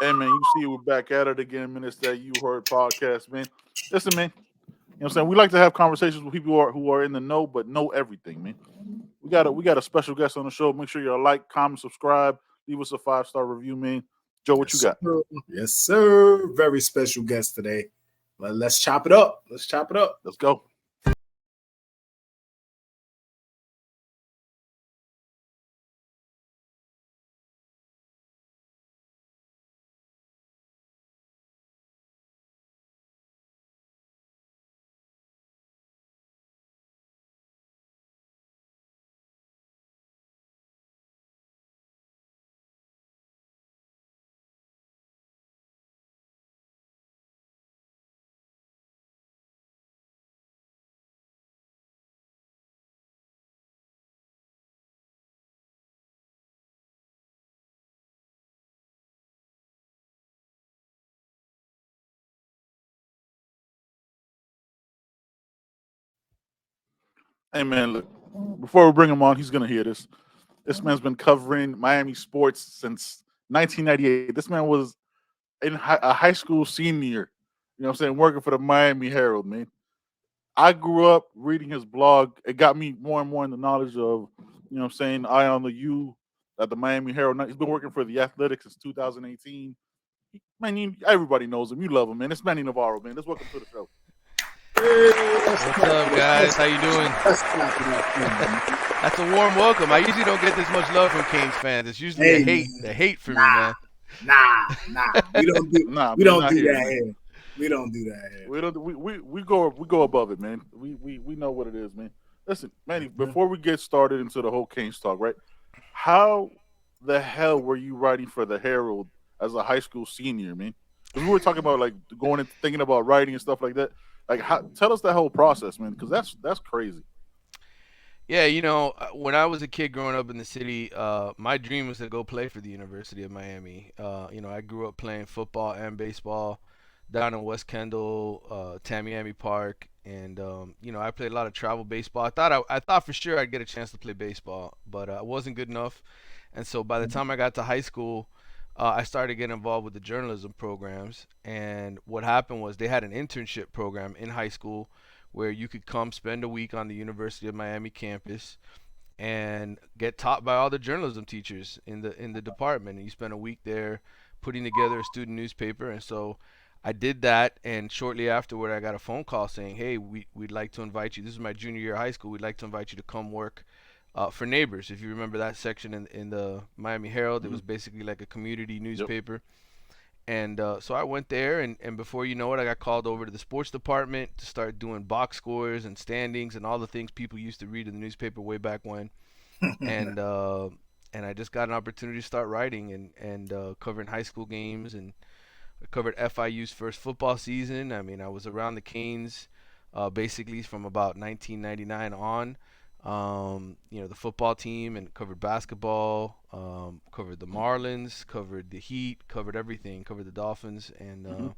Hey man, you see we're back at it again, man. It's that You Heard podcast, man. Listen, man. You know what I'm saying? We like to have conversations with people who are in the know but know everything, man. We got a special guest on the show. Make sure you like, comment, subscribe, leave us a 5-star review, man. Joe, what Yes, you sir. got? Yes, sir. Very special guest today. But let's chop it up. Let's chop it up. Let's go. Hey man, look. Before we bring him on, he's gonna hear this. This man's been covering Miami sports since 1998. This man was a high school senior. You know what I'm saying? Working for the Miami Herald, man. I grew up reading his blog. It got me more and more in the knowledge of, you know what I'm saying, Eye on the U at the Miami Herald. He's been working for the Athletics since 2018. Man, everybody knows him. You love him, man. It's Manny Navarro, man. Let's welcome to the show. What's up, guys? How you doing? That's a warm welcome. I usually don't get this much love from Canes fans. It's usually the hate for me, man. Nah. We don't do Nah, we man, don't not do here, that man. here. We don't do that here. We go above it, man. We know what it is, man. Listen, Manny, before we get started into the whole Canes talk, right? How the hell were you writing for the Herald as a high school senior, man? Because we were talking about like going and thinking about writing and stuff like that. Like, tell us that whole process, man, because that's crazy. Yeah, when I was a kid growing up in the city, my dream was to go play for the University of Miami. I grew up playing football and baseball down in West Kendall, Tamiami Park, and I played a lot of travel baseball. I thought for sure I'd get a chance to play baseball, but I wasn't good enough. And so by the time I got to high school, I started getting involved with the journalism programs. And what happened was they had an internship program in high school where you could come spend a week on the University of Miami campus and get taught by all the journalism teachers in the department. And you spend a week there putting together a student newspaper. And so I did that, and shortly afterward, I got a phone call saying, "Hey, we'd like to invite you. This is my junior year of high school. We'd like to invite you to come work for Neighbors." If you remember that section in the Miami Herald, it Mm-hmm. was basically like a community Yep. newspaper. And so I went there, and before you know it, I got called over to the sports department to start doing box scores and standings and all the things people used to read in the newspaper way back when. And and I just got an opportunity to start writing and covering high school games, and I covered FIU's first football season. I mean, I was around the Canes basically from about 1999 on. The football team, and covered basketball, covered the Marlins, covered the Heat, covered everything, covered the Dolphins, and Mm-hmm.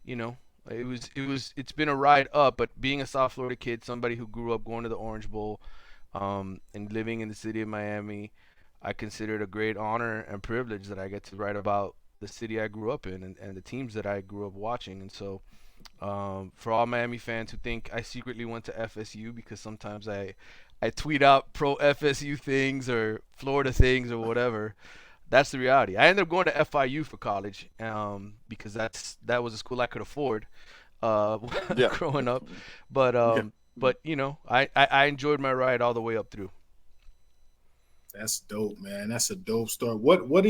you know, it's been a ride up. But being a South Florida kid, somebody who grew up going to the Orange Bowl, and living in the city of Miami, I consider it a great honor and privilege that I get to write about the city I grew up in, and the teams that I grew up watching. And so, for all Miami fans who think I secretly went to FSU, because sometimes I tweet out pro FSU things or Florida things or whatever. That's the reality. I ended up going to FIU for college, because that was a school I could afford uh, Yeah. growing up. But Yeah. I enjoyed my ride all the way up through. That's dope, man. That's a dope story. What do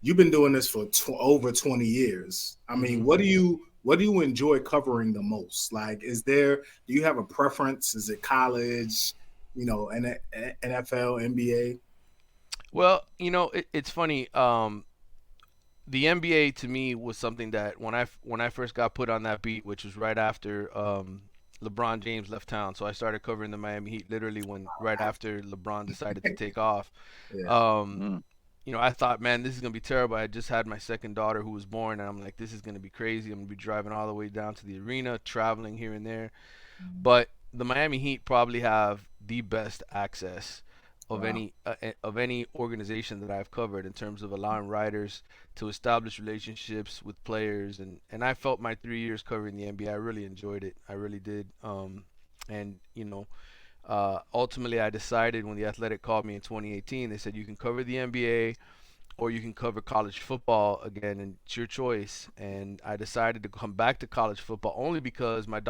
you've been doing this for over 20 years. I mean, Hmm. what do you enjoy covering the most? Like, do you have a preference? Is it college, NFL, NBA? Well, it's funny. The NBA to me was something that when I first got put on that beat, which was right after LeBron James left town. So I started covering the Miami Heat literally when right after LeBron decided to take off. Yeah. Um, Mm-hmm. I thought, man, this is gonna be terrible. I just had my second daughter who was born, and I'm like, this is gonna be crazy. I'm gonna be driving all the way down to the arena, traveling here and there. But the Miami Heat probably have the best access Wow. of any organization that I've covered in terms of allowing writers to establish relationships with players, and I felt my 3 years covering the NBA, I really enjoyed it. I really did. And ultimately, I decided when the Athletic called me in 2018, they said you can cover the NBA or you can cover college football again, and it's your choice. And I decided to come back to college football only because my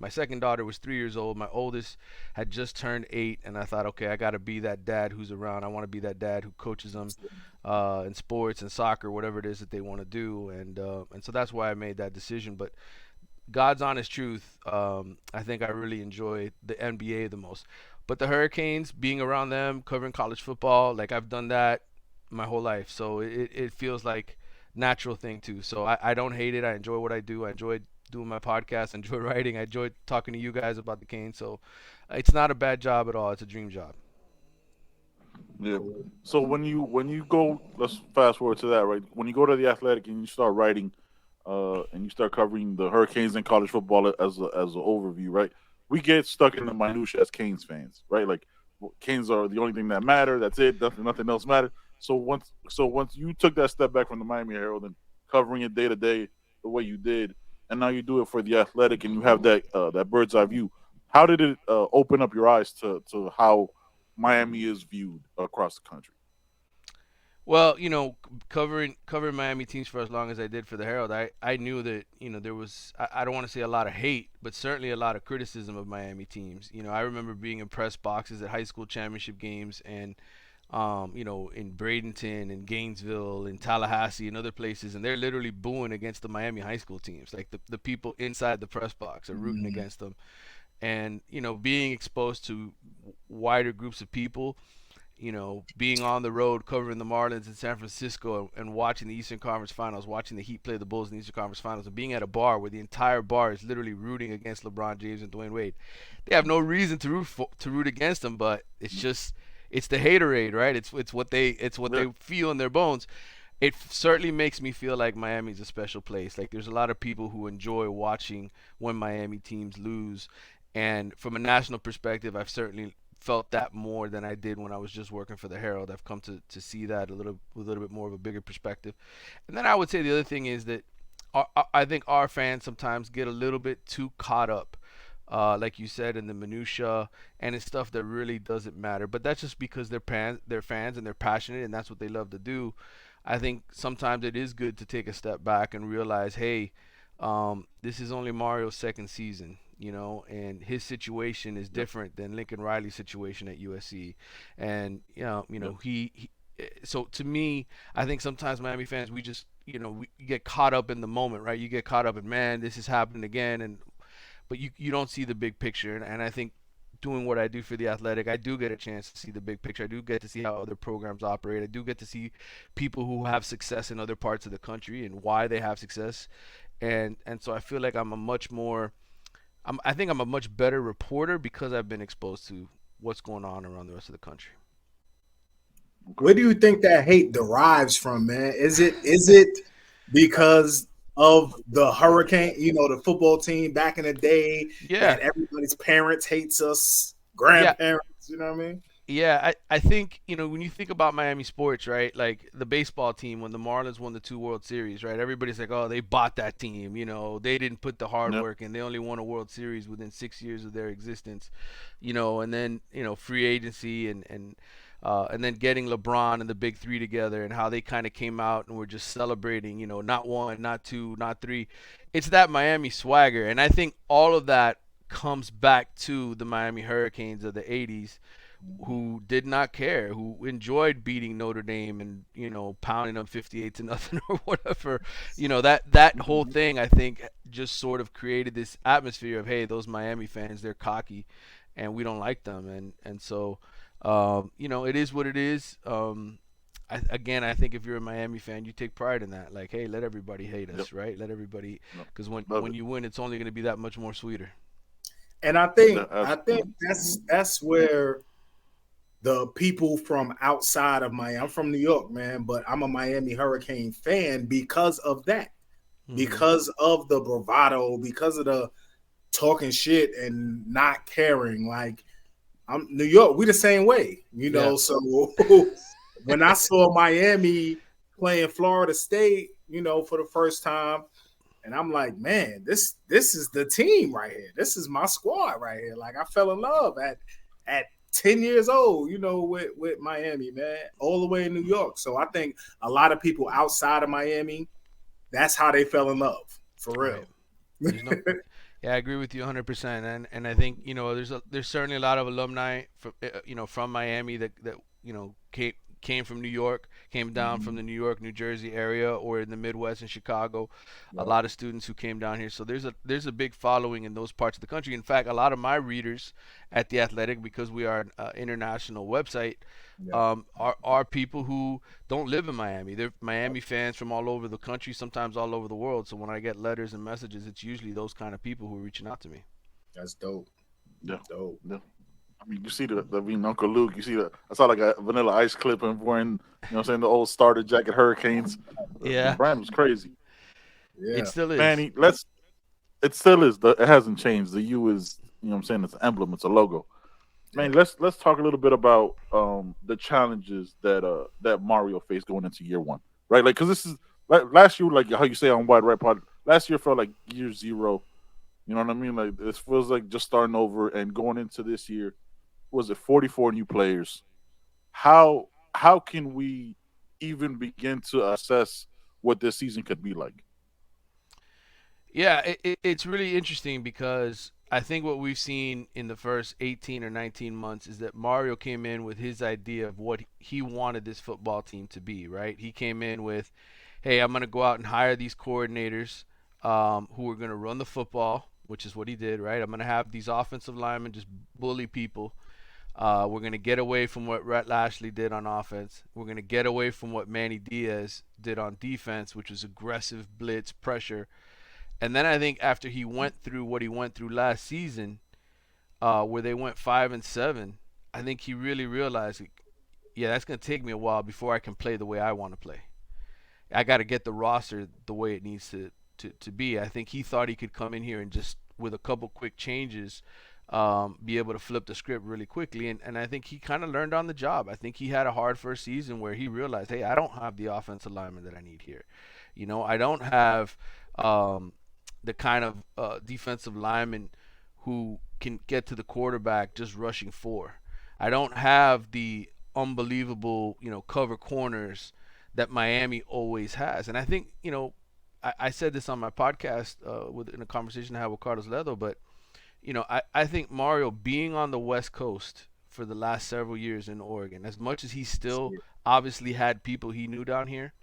second daughter, was 3 years old. My oldest had just turned 8, and I thought, okay, I got to be that dad who's around. I want to be that dad who coaches them in sports and soccer, whatever it is that they want to do, and so that's why I made that decision. But God's honest truth, I think I really enjoy the NBA the most. But the Hurricanes, being around them, covering college football, like I've done that my whole life, so it feels like natural thing too. So I don't hate it. I enjoy what I do. I enjoy doing my podcast. I enjoy writing. I enjoy talking to you guys about the Canes. So it's not a bad job at all. It's a dream job. Yeah. Cool. So when you go, let's fast forward to that, right? When you go to the Athletic and you start writing, and you start covering the Hurricanes in college football as an overview, right? We get stuck in the minutia as Canes fans, right? Like Canes are the only thing that matter. That's it. Nothing else matters. So once you took that step back from the Miami Herald and covering it day to day the way you did, and now you do it for the Athletic, and you have that bird's eye view. How did it open up your eyes to how Miami is viewed across the country? Well, covering Miami teams for as long as I did for the Herald, I knew that there was, I don't want to say a lot of hate, but certainly a lot of criticism of Miami teams. I remember being in press boxes at high school championship games, and in Bradenton and Gainesville and Tallahassee and other places, and they're literally booing against the Miami high school teams. Like the people inside the press box are rooting Mhm. against them, and being exposed to wider groups of people, being on the road covering the Marlins in San Francisco and watching the Eastern Conference Finals, watching the Heat play the Bulls in the Eastern Conference Finals, and being at a bar where the entire bar is literally rooting against LeBron James and Dwayne Wade. They have no reason to root against them, but it's the haterade, right? It's what they Yeah, feel in their bones. It certainly makes me feel like Miami's a special place. Like there's a lot of people who enjoy watching when Miami teams lose, and from a national perspective, I've certainly felt that more than I did when I was just working for the Herald. I've come to see that a little bit more of a bigger perspective. And then I would say the other thing is that I think our fans sometimes get a little bit too caught up, like you said, in the minutia and in stuff that really doesn't matter. But that's just because they're fans and they're passionate and that's what they love to do. I think sometimes it is good to take a step back and realize, hey, this is only Mario's second season, and his situation is yep, different than Lincoln Riley's situation at USC, and yep, so to me, I think sometimes Miami fans, we just, we get caught up in the moment, right? You get caught up in, man, this is happening again, and but you don't see the big picture, and I think doing what I do for the Athletic, I do get a chance to see the big picture. I do get to see how other programs operate. I do get to see people who have success in other parts of the country and why they have success, and so I feel like I think I'm a much better reporter because I've been exposed to what's going on around the rest of the country. Where okay, do you think that hate derives from, man? Is it because of the hurricane, the football team back in the day Yeah, that everybody's parents hates us, yeah, grandparents, you know what I mean? yeah. I think when you think about Miami sports, right? Like the baseball team when the Marlins won the two World Series, right? Everybody's like, oh, they bought that team. They didn't put the hard yep, work in. They only won a World Series within 6 years of their existence. And then free agency and then getting LeBron and the big three together and how they kind of came out and were just celebrating, not one, not two, not three. It's that Miami swagger. And I think all of that comes back to the Miami Hurricanes of the 80s who did not care, who enjoyed beating Notre Dame and pounding them 58 to nothing or whatever. That whole Mhm. thing I think just sort of created this atmosphere of, hey, those Miami fans, they're cocky and we don't like them, and so it is what it is. I think if you're a Miami fan, you take pride in that. Like, hey, let everybody hate yep, us, right? Let everybody, no, because when love when it. you win, it's only going to be that much more sweeter. And I Yeah, think I think absolutely. that's where the people from outside of Miami. I'm from New York, man, but I'm a Miami Hurricane fan because of that, Hmm. because of the bravado, because of the talking shit and not caring. Like I'm New York. We the same way, Yeah. So when I saw Miami playing Florida State, for the first time, and I'm like, man, this is the team right here. This is my squad right here. Like I fell in love at 10 years old, with Miami, man, all the way in New York. So I think a lot of people outside of Miami, that's how they fell in love, for Right. real. There's no. Yeah, I agree with you 100%, and I think there's certainly a lot of alumni from from Miami that came from New York, came down from Mhm. the New York, New Jersey area, or in the Midwest in Chicago. A Yep. lot of students who came down here, so there's a big following in those parts of the country. In fact, a lot of my readers at the Athletic, because we are an international website, Yep. are people who don't live in Miami. They're Miami fans from all over the country, sometimes all over the world. So when I get letters and messages, it's usually those kind of people who are reaching out to me. That's dope. Yeah, Dope. yeah. I mean, you see I mean, Uncle Luke. You see I saw like a Vanilla Ice clip and wearing, what I'm saying, the old starter jacket, Hurricanes. The Yeah, brand was crazy. it Yeah. still is. Manny, it still is. It hasn't changed. The U is, what I'm saying, it's an emblem. It's a logo. Man, Yeah. let's talk a little bit about the challenges that Mario faced going into year one, right? Like, because this is like last year, like how you say on Wide Right Pod, last year felt like year zero. You know what I mean? Like this feels like just starting over and going into this year. Was it 44 new players? How can we even begin to assess what this season could be like? Yeah, it's really interesting because I think what we've seen in the first 18 or 19 months is that Mario came in with his idea of what he wanted this football team to be, right? He came in with, hey, I'm going to go out and hire these coordinators who are going to run the football, which is what he did, right? I'm going to have these offensive linemen just bully people. We're going to get away from what Rhett Lashley did on offense. We're going to get away from what Manny Diaz did on defense, which was aggressive blitz pressure. And then I think after he went through what he went through last season, where they went 5-7, I think he really realized, yeah, that's going to take me a while before I can play the way I want to play. I got to get the roster the way it needs to be. I think he thought he could come in here and just with a couple quick changes, be able to flip the script really quickly. And I think he kind of learned on the job. I think he had a hard first season where he realized, hey, I don't have the offensive lineman that I need here. I don't have the kind of defensive lineman who can get to the quarterback just rushing four. I don't have the unbelievable, cover corners that Miami always has. And I think, I said this on my podcast in a conversation I had with Carlos Ledo, but, I think Mario being on the West Coast for the last several years in Oregon, as much as he still obviously had people he knew down here,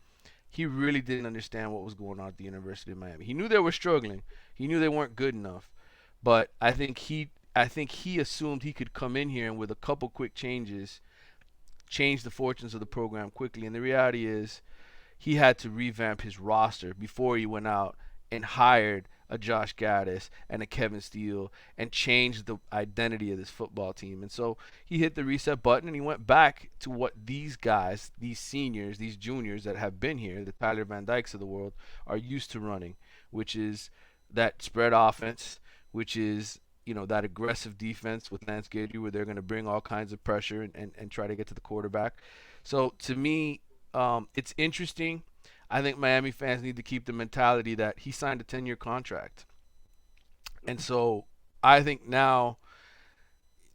he really didn't understand what was going on at the University of Miami. He knew they were struggling. He knew they weren't good enough. But I think he assumed he could come in here and with a couple quick changes change the fortunes of the program quickly. And the reality is he had to revamp his roster before he went out and hired a Josh Gaddis and a Kevin Steele and changed the identity of this football team. And so he hit the reset button and he went back to what these guys, these seniors, these juniors that have been here, the Tyler Van Dykes of the world, are used to running, which is that spread offense, which is that aggressive defense with Lance Guidry where they're going to bring all kinds of pressure and try to get to the quarterback. So to me, it's interesting. I think Miami fans need to keep the mentality that he signed a 10-year contract. And so I think now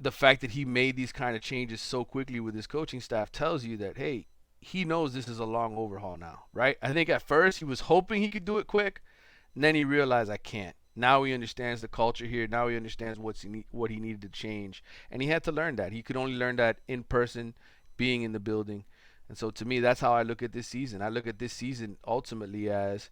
the fact that he made these kind of changes so quickly with his coaching staff tells you that, hey, he knows this is a long overhaul now, right? I think at first he was hoping he could do it quick, and then he realized I can't. Now he understands the culture here. Now he understands what he needed to change, and he had to learn that. He could only learn that in person, being in the building. And so to me, that's how I look at this season. I look at this season ultimately as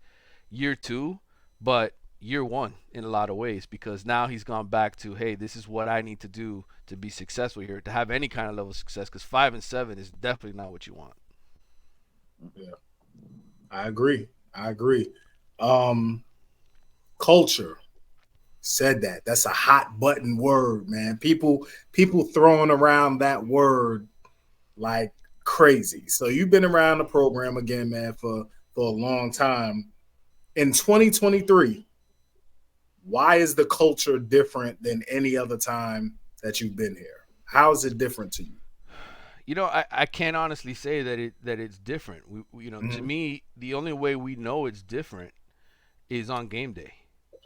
year two, but year one in a lot of ways because now he's gone back to, hey, this is what I need to do to be successful here, to have any kind of level of success. Because 5-7 is definitely not what you want. Yeah. I agree. I agree. Um, Culture said that. That's a hot button word, man. People throwing around that word like crazy. So you've been around the program again, man, for a long time. In 2023, why is the culture different than any other time that you've been here? How is it different to you? I can't honestly say that it's different. To Mm-hmm. me, the only way we know it's different is on game day,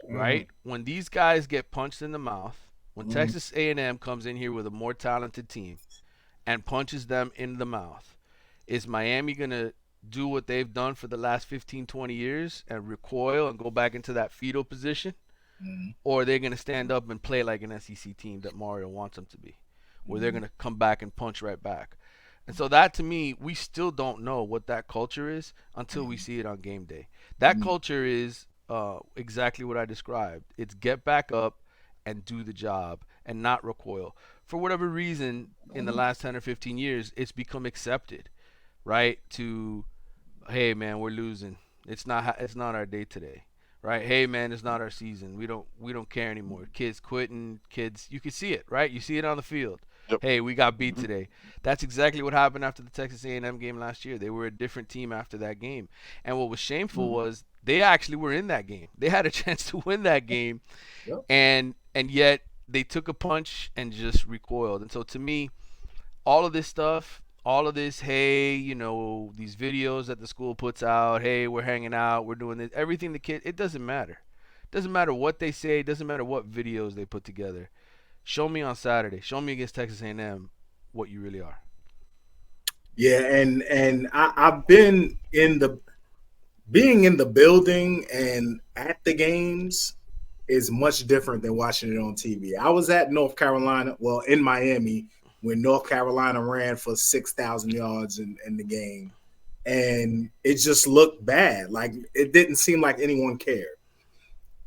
Mm-hmm. right? When these guys get punched in the mouth, when Mm-hmm. Texas A&M comes in here with a more talented team and punches them in the mouth, is Miami going to do what they've done for the last 15, 20 years and recoil and go back into that fetal position? Or are they going to stand up and play like an SEC team that Mario wants them to be, where they're Mm-hmm. going to come back and punch right back? And so that to me, we still don't know what that culture is until we see it on game day. That Mm-hmm. culture is exactly what I described. It's get back up and do the job and not recoil. For whatever reason, in the last 10 or 15 years, it's become accepted, right? To hey man, we're losing. It's not our day today, right? Hey man, it's not our season. We don't care anymore. Kids quitting. Kids, you can see it, right? You see it on the field. Yep. Hey, we got beat Hmm. today. That's exactly what happened after the Texas A&M game last year. They were a different team after that game, and what was shameful was they actually were in that game. They had a chance to win that game, Yep. and yet they took a punch and just recoiled. And so to me, all of this stuff, all of this, hey, these videos that the school puts out, hey, we're hanging out, we're doing this, everything the kid, it doesn't matter. It doesn't matter what they say, it doesn't matter what videos they put together. Show me on Saturday, show me against Texas A&M what you really are. Yeah, and I've been in the being in the building and at the games is much different than watching it on TV. I was at North Carolina, well, in Miami, when North Carolina ran for 6,000 yards in the game, and it just looked bad. Like it didn't seem like anyone cared.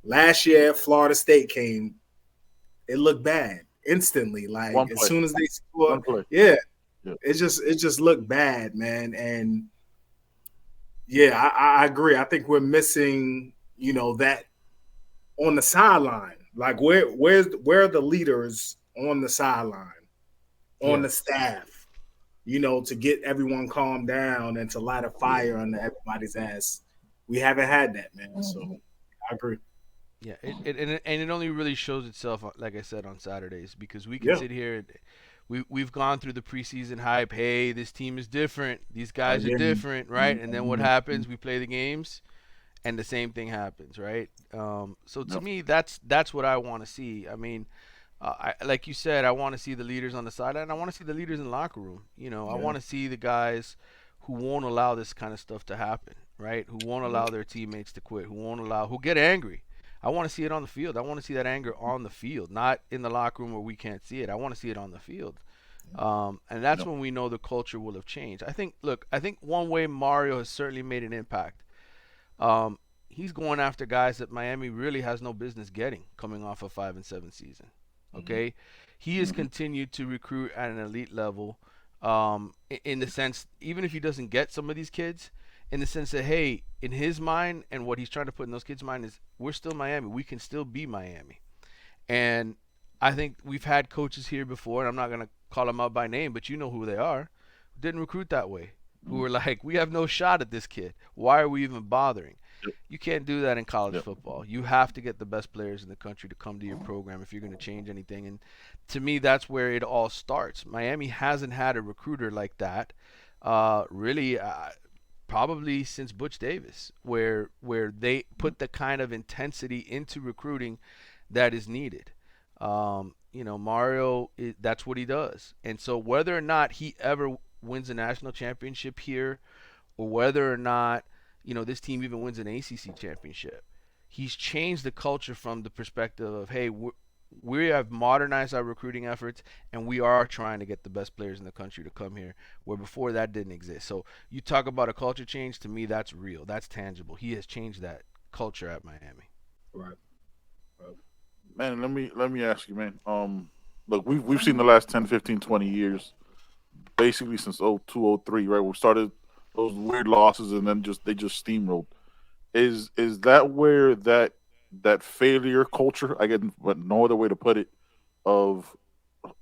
Last year, Florida State came, it looked bad instantly. Like One as play. soon as they scored, One play. yeah, Yeah. it just looked bad, man. And yeah, I agree. I think we're missing, that on the sideline. Like where are the leaders on the sideline, on Yeah. the staff, to get everyone calmed down and to light a fire under everybody's ass. We haven't had that, man. So I agree. Yeah, and it only really shows itself, like I said, on Saturdays because we can Yeah. sit here and we've gone through the preseason hype. Hey, this team is different. These guys are Again. different, right? And then what happens? We play the games, and the same thing happens, right? So to Yep. me, that's what I want to see. I mean, like you said, I want to see the leaders on the sideline. I want to see the leaders in the locker room. I Yeah. want to see the guys who won't allow this kind of stuff to happen, right? Who won't Yeah. allow their teammates to quit. Who get angry. I want to see it on the field. I want to see that anger on the field, not in the locker room where we can't see it. I want to see it on the field. And that's Yep. when we know the culture will have changed. I think one way Mario has certainly made an impact. He's going after guys that Miami really has no business getting coming off a 5-7 season. Okay, he has Hmm. continued to recruit at an elite level. In the sense, even if he doesn't get some of these kids, in the sense that hey, in his mind and what he's trying to put in those kids' mind is we're still Miami. We can still be Miami. And I think we've had coaches here before, and I'm not gonna call them out by name, but you know who they are. Didn't recruit that way. Who were like, we have no shot at this kid. Why are we even bothering? Yep. You can't do that in college Yep. football. You have to get the best players in the country to come to your program if you're going to change anything. And to me, that's where it all starts. Miami hasn't had a recruiter like that, really, probably since Butch Davis, where they put the kind of intensity into recruiting that is needed. Mario, that's what he does. And so whether or not he ever wins a national championship here, or whether or not this team even wins an ACC championship, he's changed the culture from the perspective of hey, we have modernized our recruiting efforts and we are trying to get the best players in the country to come here where before that didn't exist. So you talk about a culture change, to me that's real, that's tangible. He has changed that culture at Miami. Right. Right. Man, let me ask you, man. Look, we've seen the last 10, 15, 20 years, basically since 02, 03, right? We started those weird losses and then just they just steamrolled. Is that where that failure culture, I get but no other way to put it, of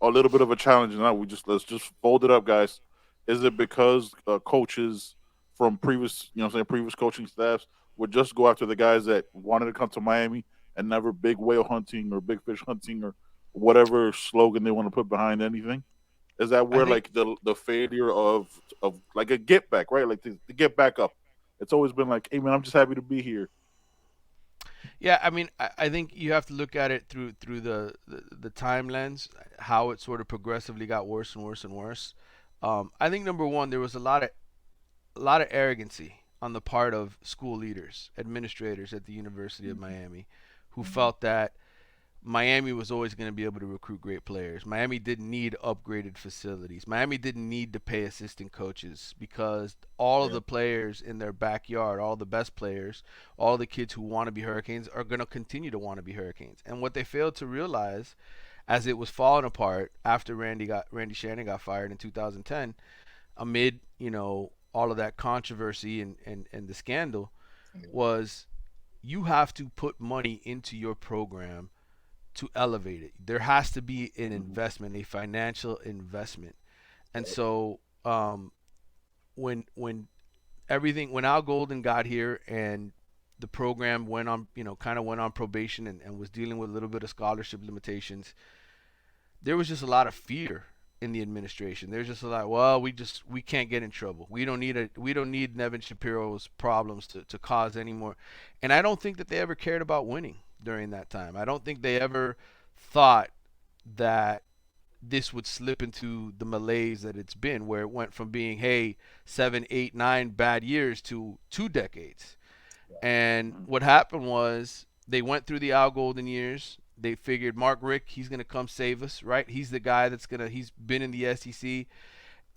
a little bit of a challenge and now let's just fold it up, guys. Is it because coaches from previous, saying previous coaching staffs would just go after the guys that wanted to come to Miami and never big whale hunting or big fish hunting whatever slogan they want to put behind anything? Is that I where think like the failure of like a get back, right? Like to get back up. It's always been like, hey man, I'm just happy to be here. yeah, I mean, I think you have to look at it through the time lens, how it sort of progressively got worse and worse and worse. I think number one, there was a lot of arrogancy on the part of school leaders, administrators at the University of Miami, who felt that Miami was always going to be able to recruit great players. Miami didn't need upgraded facilities. Miami didn't need to pay assistant coaches because all of Yeah. the players in their backyard, all the best players, all the kids who want to be Hurricanes are going to continue to want to be Hurricanes. And what they failed to realize as it was falling apart after Randy Shannon got fired in 2010, amid, all of that controversy and the scandal, was you have to put money into your program to elevate it. There has to be an Mhm. investment, a financial investment. And so when Al Golden got here and the program went on, kind of went on probation and was dealing with a little bit of scholarship limitations, there was just a lot of fear in the administration. There's just a lot. Well, we can't get in trouble. We don't need Nevin Shapiro's problems to cause any more. And I don't think that they ever cared about winning during that time. I don't think they ever thought that this would slip into the malaise that it's been, where it went from being, hey, 7, 8, 9 bad years to 2 decades. And Mhm. what happened was they went through the Al Golden years. They figured Mark Rick, he's gonna come save us, right? He's the guy he's been in the SEC.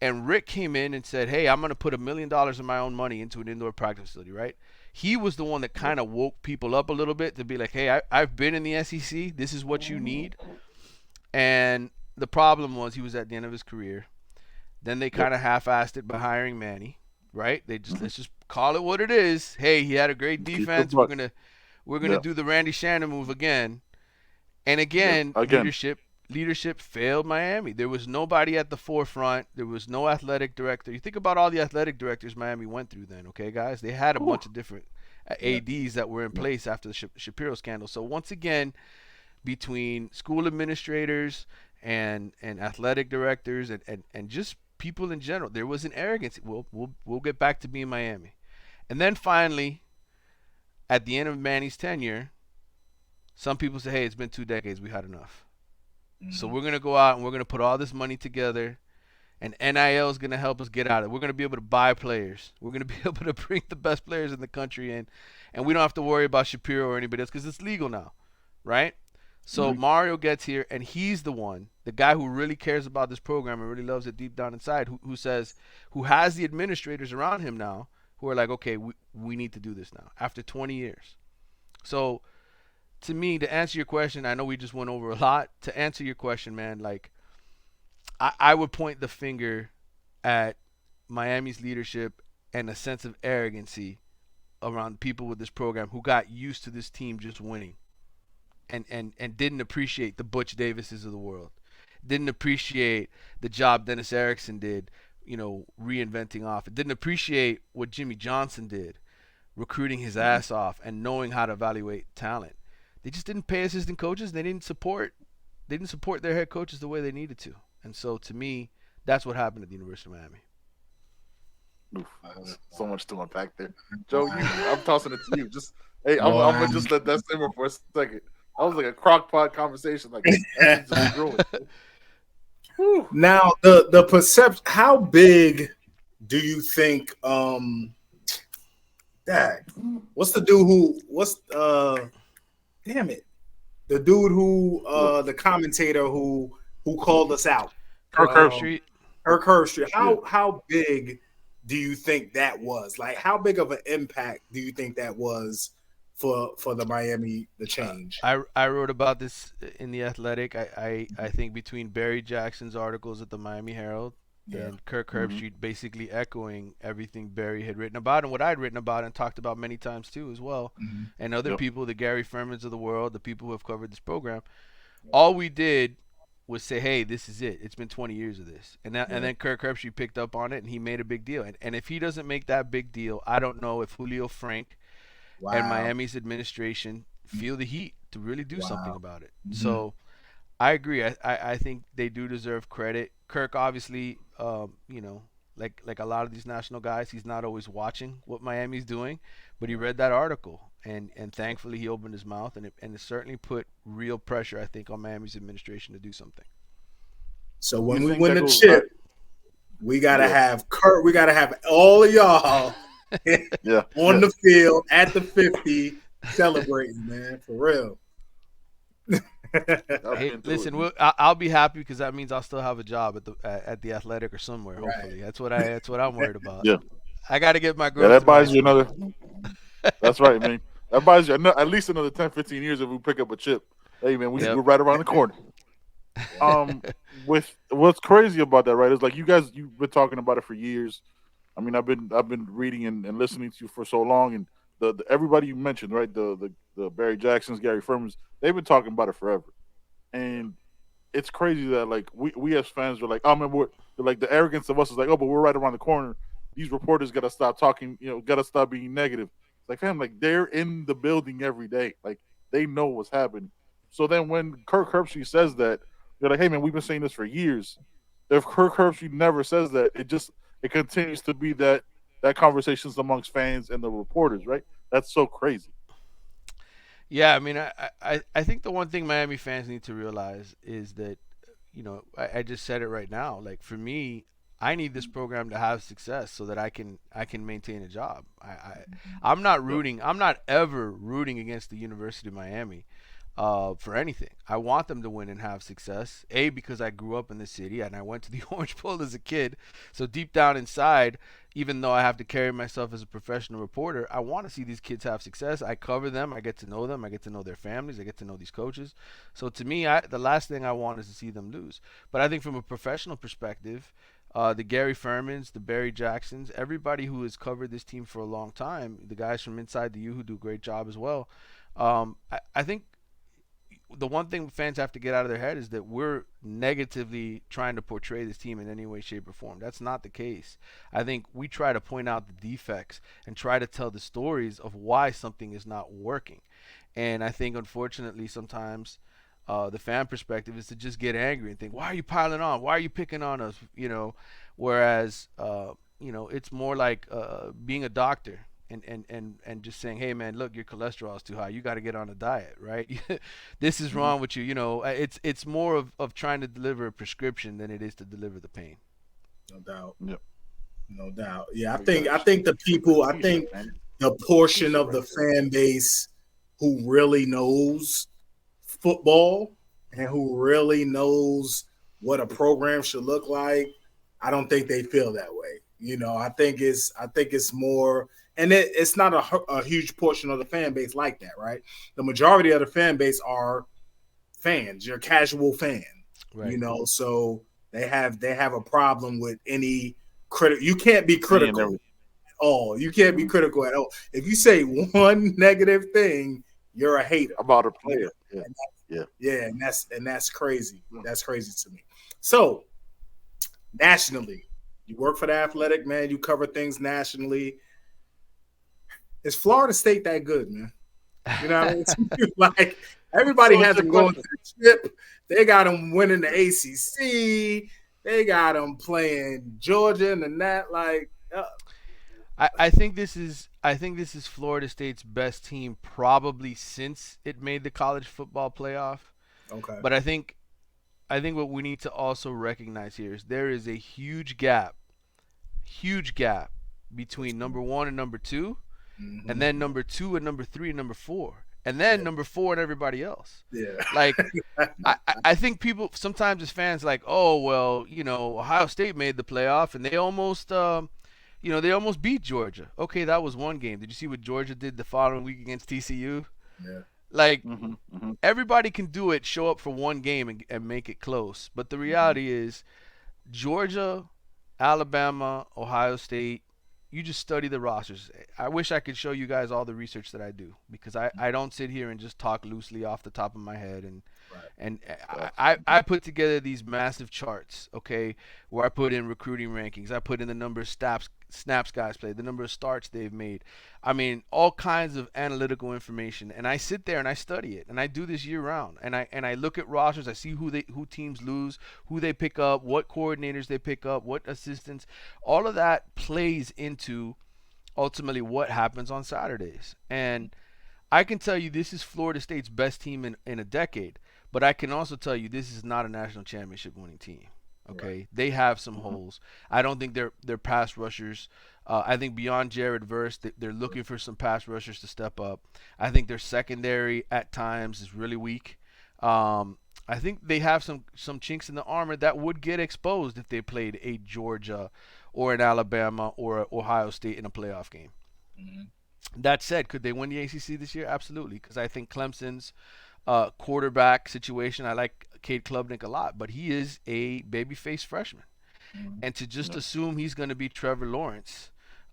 And Rick came in and said, hey, I'm gonna put $1 million of my own money into an indoor practice facility, right? He was the one that Yeah. kind of woke people up a little bit to be like, hey, I've been in the SEC. This is what you need. And the problem was he was at the end of his career. Then they Yep. kind of half-assed it by hiring Manny, right? They just Mhm. let's just call it what it is. Hey, he had a great Keep the defense. We're buck. gonna we're gonna Yeah. do the Randy Shannon move again. And Yep. again, Again. leadership failed Miami. There was nobody at the forefront. There was no athletic director. You think about all the athletic directors Miami went through then, okay, guys? They had a Whew. bunch of different Yeah. ADs that were in Yeah. place after the Shapiro scandal. So once again, between school administrators and athletic directors and just people in general, there was an arrogance. We'll get back to being Miami. And then finally, at the end of Manny's tenure, some people say, hey, it's been 2 decades. We had enough. So Mhm. we're going to go out and we're going to put all this money together. And NIL is going to help us get out of it. We're going to be able to buy players. We're going to be able to bring the best players in the country in. And we don't have to worry about Shapiro or anybody else because it's legal now, right? So Mhm. Mario gets here, and he's the one, the guy who really cares about this program and really loves it deep down inside, who has the administrators around him now who are like, okay, we need to do this now after 20 years. So to me, to answer your question, I know we just went over a lot. To answer your question, man, like I would point the finger at Miami's leadership and a sense of arrogancy around people with this program who got used to this team just winning and didn't appreciate the Butch Davises of the world, didn't appreciate the job Dennis Erickson did, reinventing off. It didn't appreciate what Jimmy Johnson did, recruiting his Mhm. ass off and knowing how to evaluate talent. They just didn't pay assistant coaches. They didn't support their head coaches the way they needed to. And so to me, that's what happened at the University of Miami. Oof. Wow. So much to unpack there, Joe. I'm tossing it to you. Just hey, I'm Wow. gonna just let that simmer for a second. That was like a crock pot conversation. Like that thing just brewing. Whew. Now the perception. How big do you think? That what's the dude who? What's Damn it, the dude who the commentator who called us out. Kirk Kirk Herbstreit. Street. Kirk Herbstreit. Yeah. How big do you think that was? Like, how big of an impact do you think that was for the Miami the change? I wrote about this in the Athletic. I think between Barry Jackson's articles at the Miami Herald Yeah. and Kirk Mhm. Herbstreit basically echoing everything Barry had written about and what I'd written about and talked about many times too as well, Mhm. and other Yep. people, the Gary Furmans of the world, the people who have covered this program. All we did was say, hey, this is it. It's been 20 years of this, and Yeah. then Kirk Herbstreit picked up on it and he made a big deal. And if he doesn't make that big deal, I don't know if Julio Frank and Wow. Miami's administration feel the heat to really do something Wow. about it. Mhm. So I agree. I think they do deserve credit. Kirk obviously, like a lot of these national guys, he's not always watching what Miami's doing, but he Right. read that article, and thankfully he opened his mouth, and it certainly put real pressure, I think, on Miami's administration to do something. So You when we think win that the goes? chip, we gotta Yeah, have Kurt. We gotta have all of y'all yeah, on yeah. the field at the 50 celebrating, man, for real. I'll be Hey, into it, listen, man. I'll be happy because that means I'll still have a job at the Athletic or somewhere. Right. Hopefully, that's what I'm worried about. Yeah, I got to get my yeah. That groceries buys this you week. another. That's right, man. That buys you at least another 10, 15 years if we pick up a chip. Hey, man, Yep. we're right around the corner. Yeah. With what's crazy about that, right? Is like you've been talking about it for years. I mean, I've been reading and listening to you for so long, and the everybody you mentioned, right? The Barry Jacksons, Gary Furmans, they've been talking about it forever, and it's crazy that like we as fans are like, oh man, like the arrogance of us is like, oh, but we're right around the corner. These reporters gotta stop talking, gotta stop being negative. It's like, fam, like they're in the building every day, like they know what's happening. So then when Kirk Herbstreit says that, they're like, hey man, we've been saying this for years. If Kirk Herbstreit never says that, it continues to be that conversations amongst fans and the reporters, right? That's so crazy. Yeah, I mean, I think the one thing Miami fans need to realize is that, I just said it right now. Like for me, I need this program to have success so that I can maintain a job. I'm not Yeah. rooting. I'm not ever rooting against the University of Miami. For anything. I want them to win and have success. A, because I grew up in the city and I went to the Orange Bowl as a kid. So deep down inside, even though I have to carry myself as a professional reporter, I want to see these kids have success. I cover them. I get to know them. I get to know their families. I get to know these coaches. So to me, the last thing I want is to see them lose. But I think from a professional perspective, the Gary Furmans, the Barry Jacksons, everybody who has covered this team for a long time, the guys from Inside the U who do a great job as well. I think the one thing fans have to get out of their head is that we're negatively trying to portray this team in any way, shape, or form. That's not the case. I think we try to point out the defects and try to tell the stories of why something is not working. And I think, unfortunately, sometimes the fan perspective is to just get angry and think, why are you piling on? Why are you picking on us? Whereas, it's more like being a doctor and just saying, hey man, look, your cholesterol is too high. You got to get on a diet, right? This is Hmm. wrong with you. It's more of trying to deliver a prescription than it is to deliver the pain. No doubt. Yep. No doubt. Yeah, We got I it. think the people, I Appreciate think it, man. the portion Appreciate it of right the there. fan base who really knows football and who really knows what a program should look like, I don't think they feel that way. I think it's more, and it's not a huge portion of the fan base like that, right? The majority of the fan base are fans, your casual fan, Right. so they have a problem with any critic. You can't be Saying critical everything. at all. You can't be Hmm. critical at all. If you say one negative thing, you're a hater. About a You know? player. Yeah. And Yeah. yeah, and that's crazy. That's crazy to me. So nationally, you work for the Athletic, man. You cover things nationally. Is Florida State that good, man? You know what I mean? Like everybody So has it's a them going to question. the chip. They got them winning the ACC. They got them playing Georgia and the Nat. Like, I think this is Florida State's best team probably since it made the college football playoff. okay. But I think what we need to also recognize here is there is a huge gap between number one and number two, and Mm-hmm. then number two and number three and number four, and then Yeah. number four and everybody else. Yeah. Like I think people sometimes as fans like, oh well, Ohio State made the playoff and they almost beat Georgia. Okay, that was one game. Did you see what Georgia did the following week against TCU? Yeah. Like Hmm. Hmm. everybody can do it, show up for one game and make it close. But the Mm-hmm. reality is Georgia, Alabama, Ohio State, you just study the rosters. I wish I could show you guys all the research that I do because I don't sit here and just talk loosely off the top of my head Right. and Facts. I put together these massive charts, okay, where I put in recruiting rankings, I put in the number of snaps guys play, the number of starts they've made. I mean, all kinds of analytical information. And I sit there and I study it, and I do this year round. And I look at rosters. I see who teams lose, who they pick up, what coordinators they pick up, what assistants. All of that plays into ultimately what happens on Saturdays. And I can tell you this is Florida State's best team in a decade, but I can also tell you this is not a national championship winning team. Okay, right. They have some holes. I don't think they're pass rushers. I think beyond Jared Verse, they're looking for some pass rushers to step up. I think their secondary at times is really weak. I think they have some chinks in the armor that would get exposed if they played a Georgia or an Alabama or Ohio State in a playoff game. Mm-hmm. That said, could they win the ACC this year? Absolutely, because I think Clemson's quarterback situation, I like Cade Klubnik a lot, but he is a babyface freshman. Mm-hmm. And to just assume he's going to be Trevor Lawrence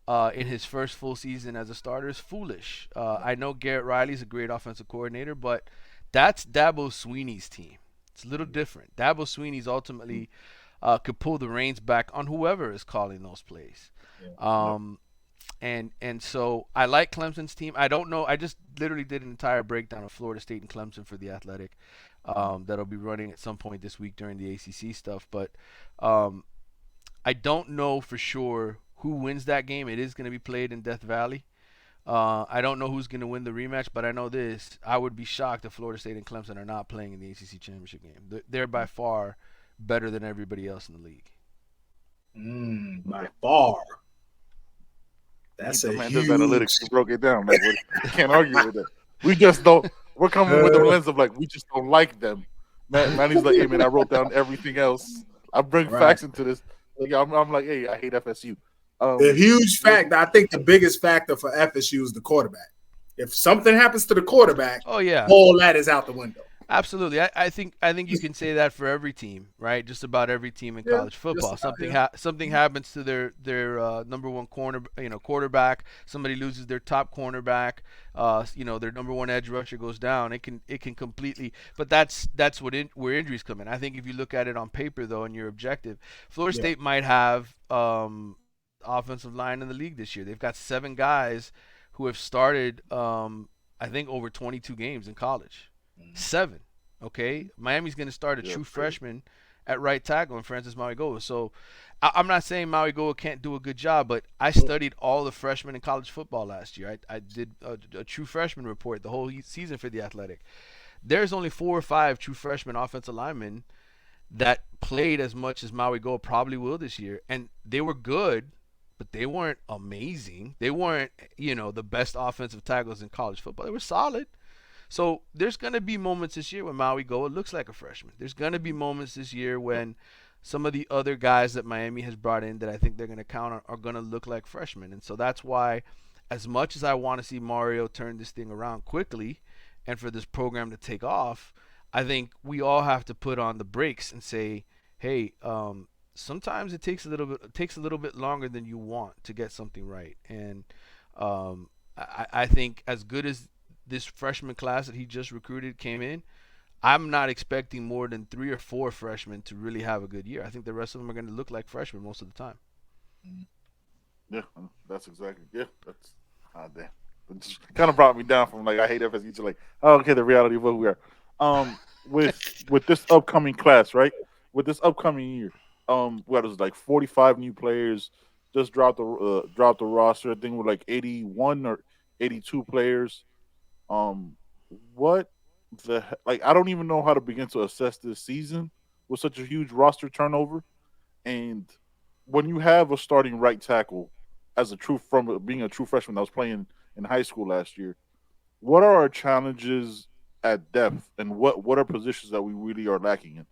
in his first full season as a starter is foolish. I know Garrett Riley's a great offensive coordinator, but that's Dabo Swinney's team. It's a little different. Dabo Swinney's ultimately could pull the reins back on whoever is calling those plays. And so I like Clemson's team. I don't know. I just literally did an entire breakdown of Florida State and Clemson for The Athletic that'll be running at some point this week during the ACC stuff. But I don't know for sure who wins that game. It is going to be played in Death Valley. I don't know who's going to win the rematch, but I know this. I would be shocked if Florida State and Clemson are not playing in the ACC championship game. They're by far better than everybody else in the league. By far. That's a man huge... does analytics. He broke it down. Man. We can't argue with that. We just don't. We're coming with the lens of like we just don't like them. Manny's like, hey man, I wrote down everything else. I bring facts into this. Like, I'm like, hey, I hate FSU. The huge fact. I think the biggest factor for FSU is the quarterback. If something happens to the quarterback, all that is out the window. Absolutely, I think you can say that for every team, right? Just about every team in college football. Something happens to their number one quarterback. Somebody loses their top cornerback. Their number one edge rusher goes down. It can completely. But that's where injuries come in. I think if you look at it on paper though, and you're objective, Florida State might have offensive line in the league this year. They've got 7 guys who have started, I think, over 22 games in college. 7. Okay, Miami's going to start a true freshman at right tackle in Francis Mauigoa. So I'm not saying Mauigoa can't do a good job, but I studied all the freshmen in college football last year. I did a true freshman report the whole season for The Athletic. There's only 4 or 5 true freshman offensive linemen that played as much as Mauigoa probably will this year, and they were good, but they weren't amazing. They weren't, the best offensive tackles in college football. They were solid. So there's going to be moments this year when Mauigoa looks like a freshman. There's going to be moments this year when some of the other guys that Miami has brought in that I think they're going to count on are going to look like freshmen. And so that's why, as much as I want to see Mario turn this thing around quickly and for this program to take off, I think we all have to put on the brakes and say, hey, sometimes it takes a little bit longer than you want to get something right. And I think as good as this freshman class that he just recruited came in, I'm not expecting more than 3 or 4 freshmen to really have a good year. I think the rest of them are going to look like freshmen most of the time. Yeah, that's exactly. Yeah, that's damn. It just kind of brought me down from like I hate FSU to like, oh, okay, the reality of what we are. With this upcoming class, right? With this upcoming year, what was it, like 45 new players just dropped the roster. I think with like 81 or 82 players. What the like? I don't even know how to begin to assess this season with such a huge roster turnover. And when you have a starting right tackle as from being a true freshman that was playing in high school last year, what are our challenges at depth, and what are positions that we really are lacking in?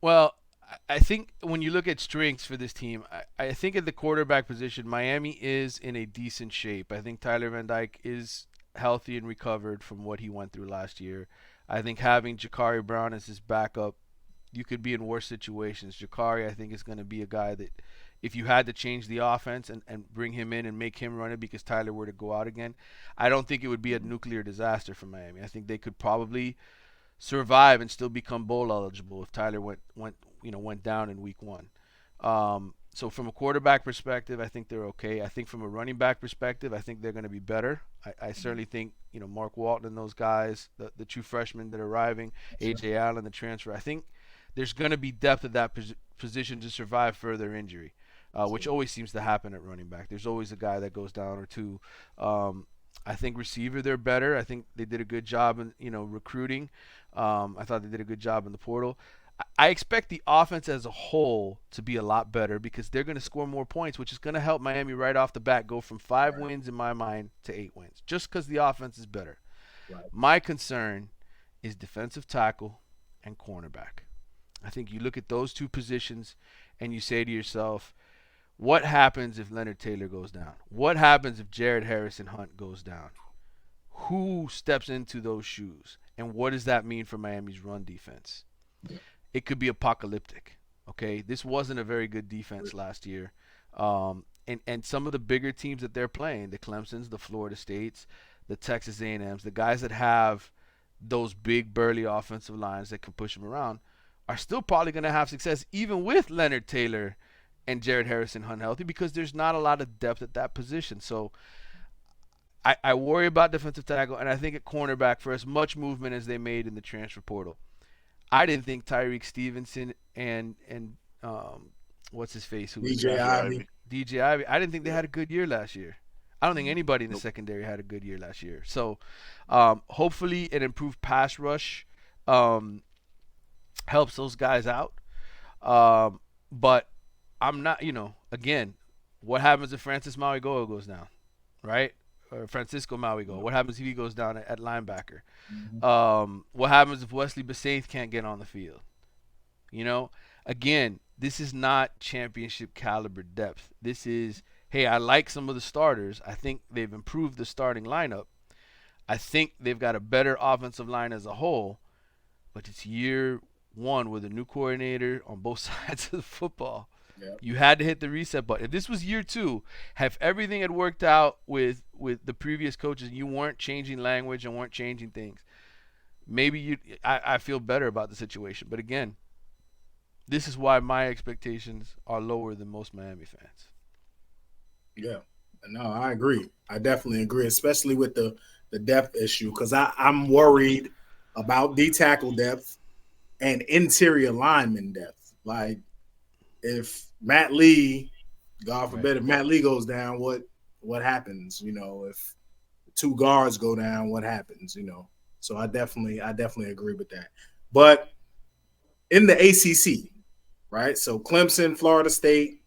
Well, I think when you look at strengths for this team, I think at the quarterback position, Miami is in a decent shape. I think Tyler Van Dyke is healthy and recovered from what he went through last year. I think having Jakari Brown as his backup, you could be in worse situations. Jakari, I think, is going to be a guy that if you had to change the offense and bring him in and make him run it because Tyler were to go out again, I don't think it would be a nuclear disaster for Miami. I think they could probably survive and still become bowl eligible if Tyler went down in week 1. So from a quarterback perspective, I think they're okay. I think from a running back perspective, I think they're going to be better. I certainly think Mark Walton and those guys, the two freshmen that are arriving, AJ Allen, the transfer. I think there's going to be depth at that position to survive further injury, which always seems to happen at running back. There's always a guy that goes down or two. I think receiver they're better. I think they did a good job in recruiting. I thought they did a good job in the portal. I expect the offense as a whole to be a lot better because they're going to score more points, which is going to help Miami right off the bat go from 5 wins in my mind to 8 wins, just because the offense is better. Right. My concern is defensive tackle and cornerback. I think you look at those two positions and you say to yourself, what happens if Leonard Taylor goes down? What happens if Jared Harrison Hunt goes down? Who steps into those shoes? And what does that mean for Miami's run defense? It could be apocalyptic. Okay, this wasn't a very good defense last year, and some of the bigger teams that they're playing, the Clemsons, the Florida States, the Texas A&Ms, the guys that have those big burly offensive lines that can push them around, are still probably going to have success even with Leonard Taylor and Jared Harrison Hunt healthy because there's not a lot of depth at that position. So I worry about defensive tackle, and I think at cornerback, for as much movement as they made in the transfer portal, I didn't think Tyreek Stevenson and what's his face who was DJ Ivy. DJ Ivy. I didn't think they had a good year last year. I don't think anybody in the secondary had a good year last year. So hopefully an improved pass rush helps those guys out. But I'm not, again, what happens if Francis Mauigoa goes down, right? Or Francisco Mauigoa. What happens if he goes down at linebacker? What happens if Wesley Besaith can't get on the field? Again, this is not championship caliber depth. This is, hey, I like some of the starters. I think they've improved the starting lineup. I think they've got a better offensive line as a whole, but it's year one with a new coordinator on both sides of the football. Yep. You had to hit the reset button. If this was year two, if everything had worked out with the previous coaches, you weren't changing language and weren't changing things, maybe I feel better about the situation. But again, this is why my expectations are lower than most Miami fans. Yeah, no, I agree. I definitely agree, especially with the depth issue, because I'm worried about D tackle depth and interior lineman depth. Like, if Matt Lee, God forbid, if Matt Lee goes down, what happens? If two guards go down, what happens? So I definitely agree with that. But in the ACC, right? So Clemson, Florida State.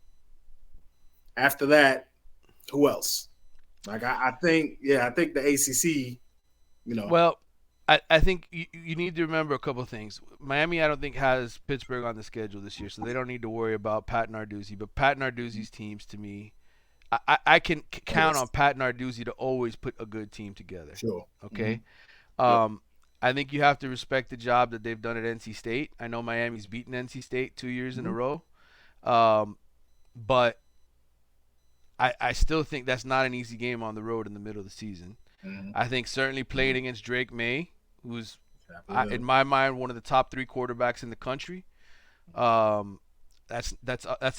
After that, who else? Like I think the ACC. Well, I think you need to remember a couple of things. Miami, I don't think, has Pittsburgh on the schedule this year, so they don't need to worry about Pat Narduzzi. But Pat Narduzzi's teams, to me, I can count on Pat Narduzzi to always put a good team together. Sure. Okay. Mm-hmm. I think you have to respect the job that they've done at NC State. I know Miami's beaten NC State 2 years in a row, but I still think that's not an easy game on the road in the middle of the season. Mm-hmm. I think certainly playing against Drake May, who's in my mind one of the top 3 quarterbacks in the country. That's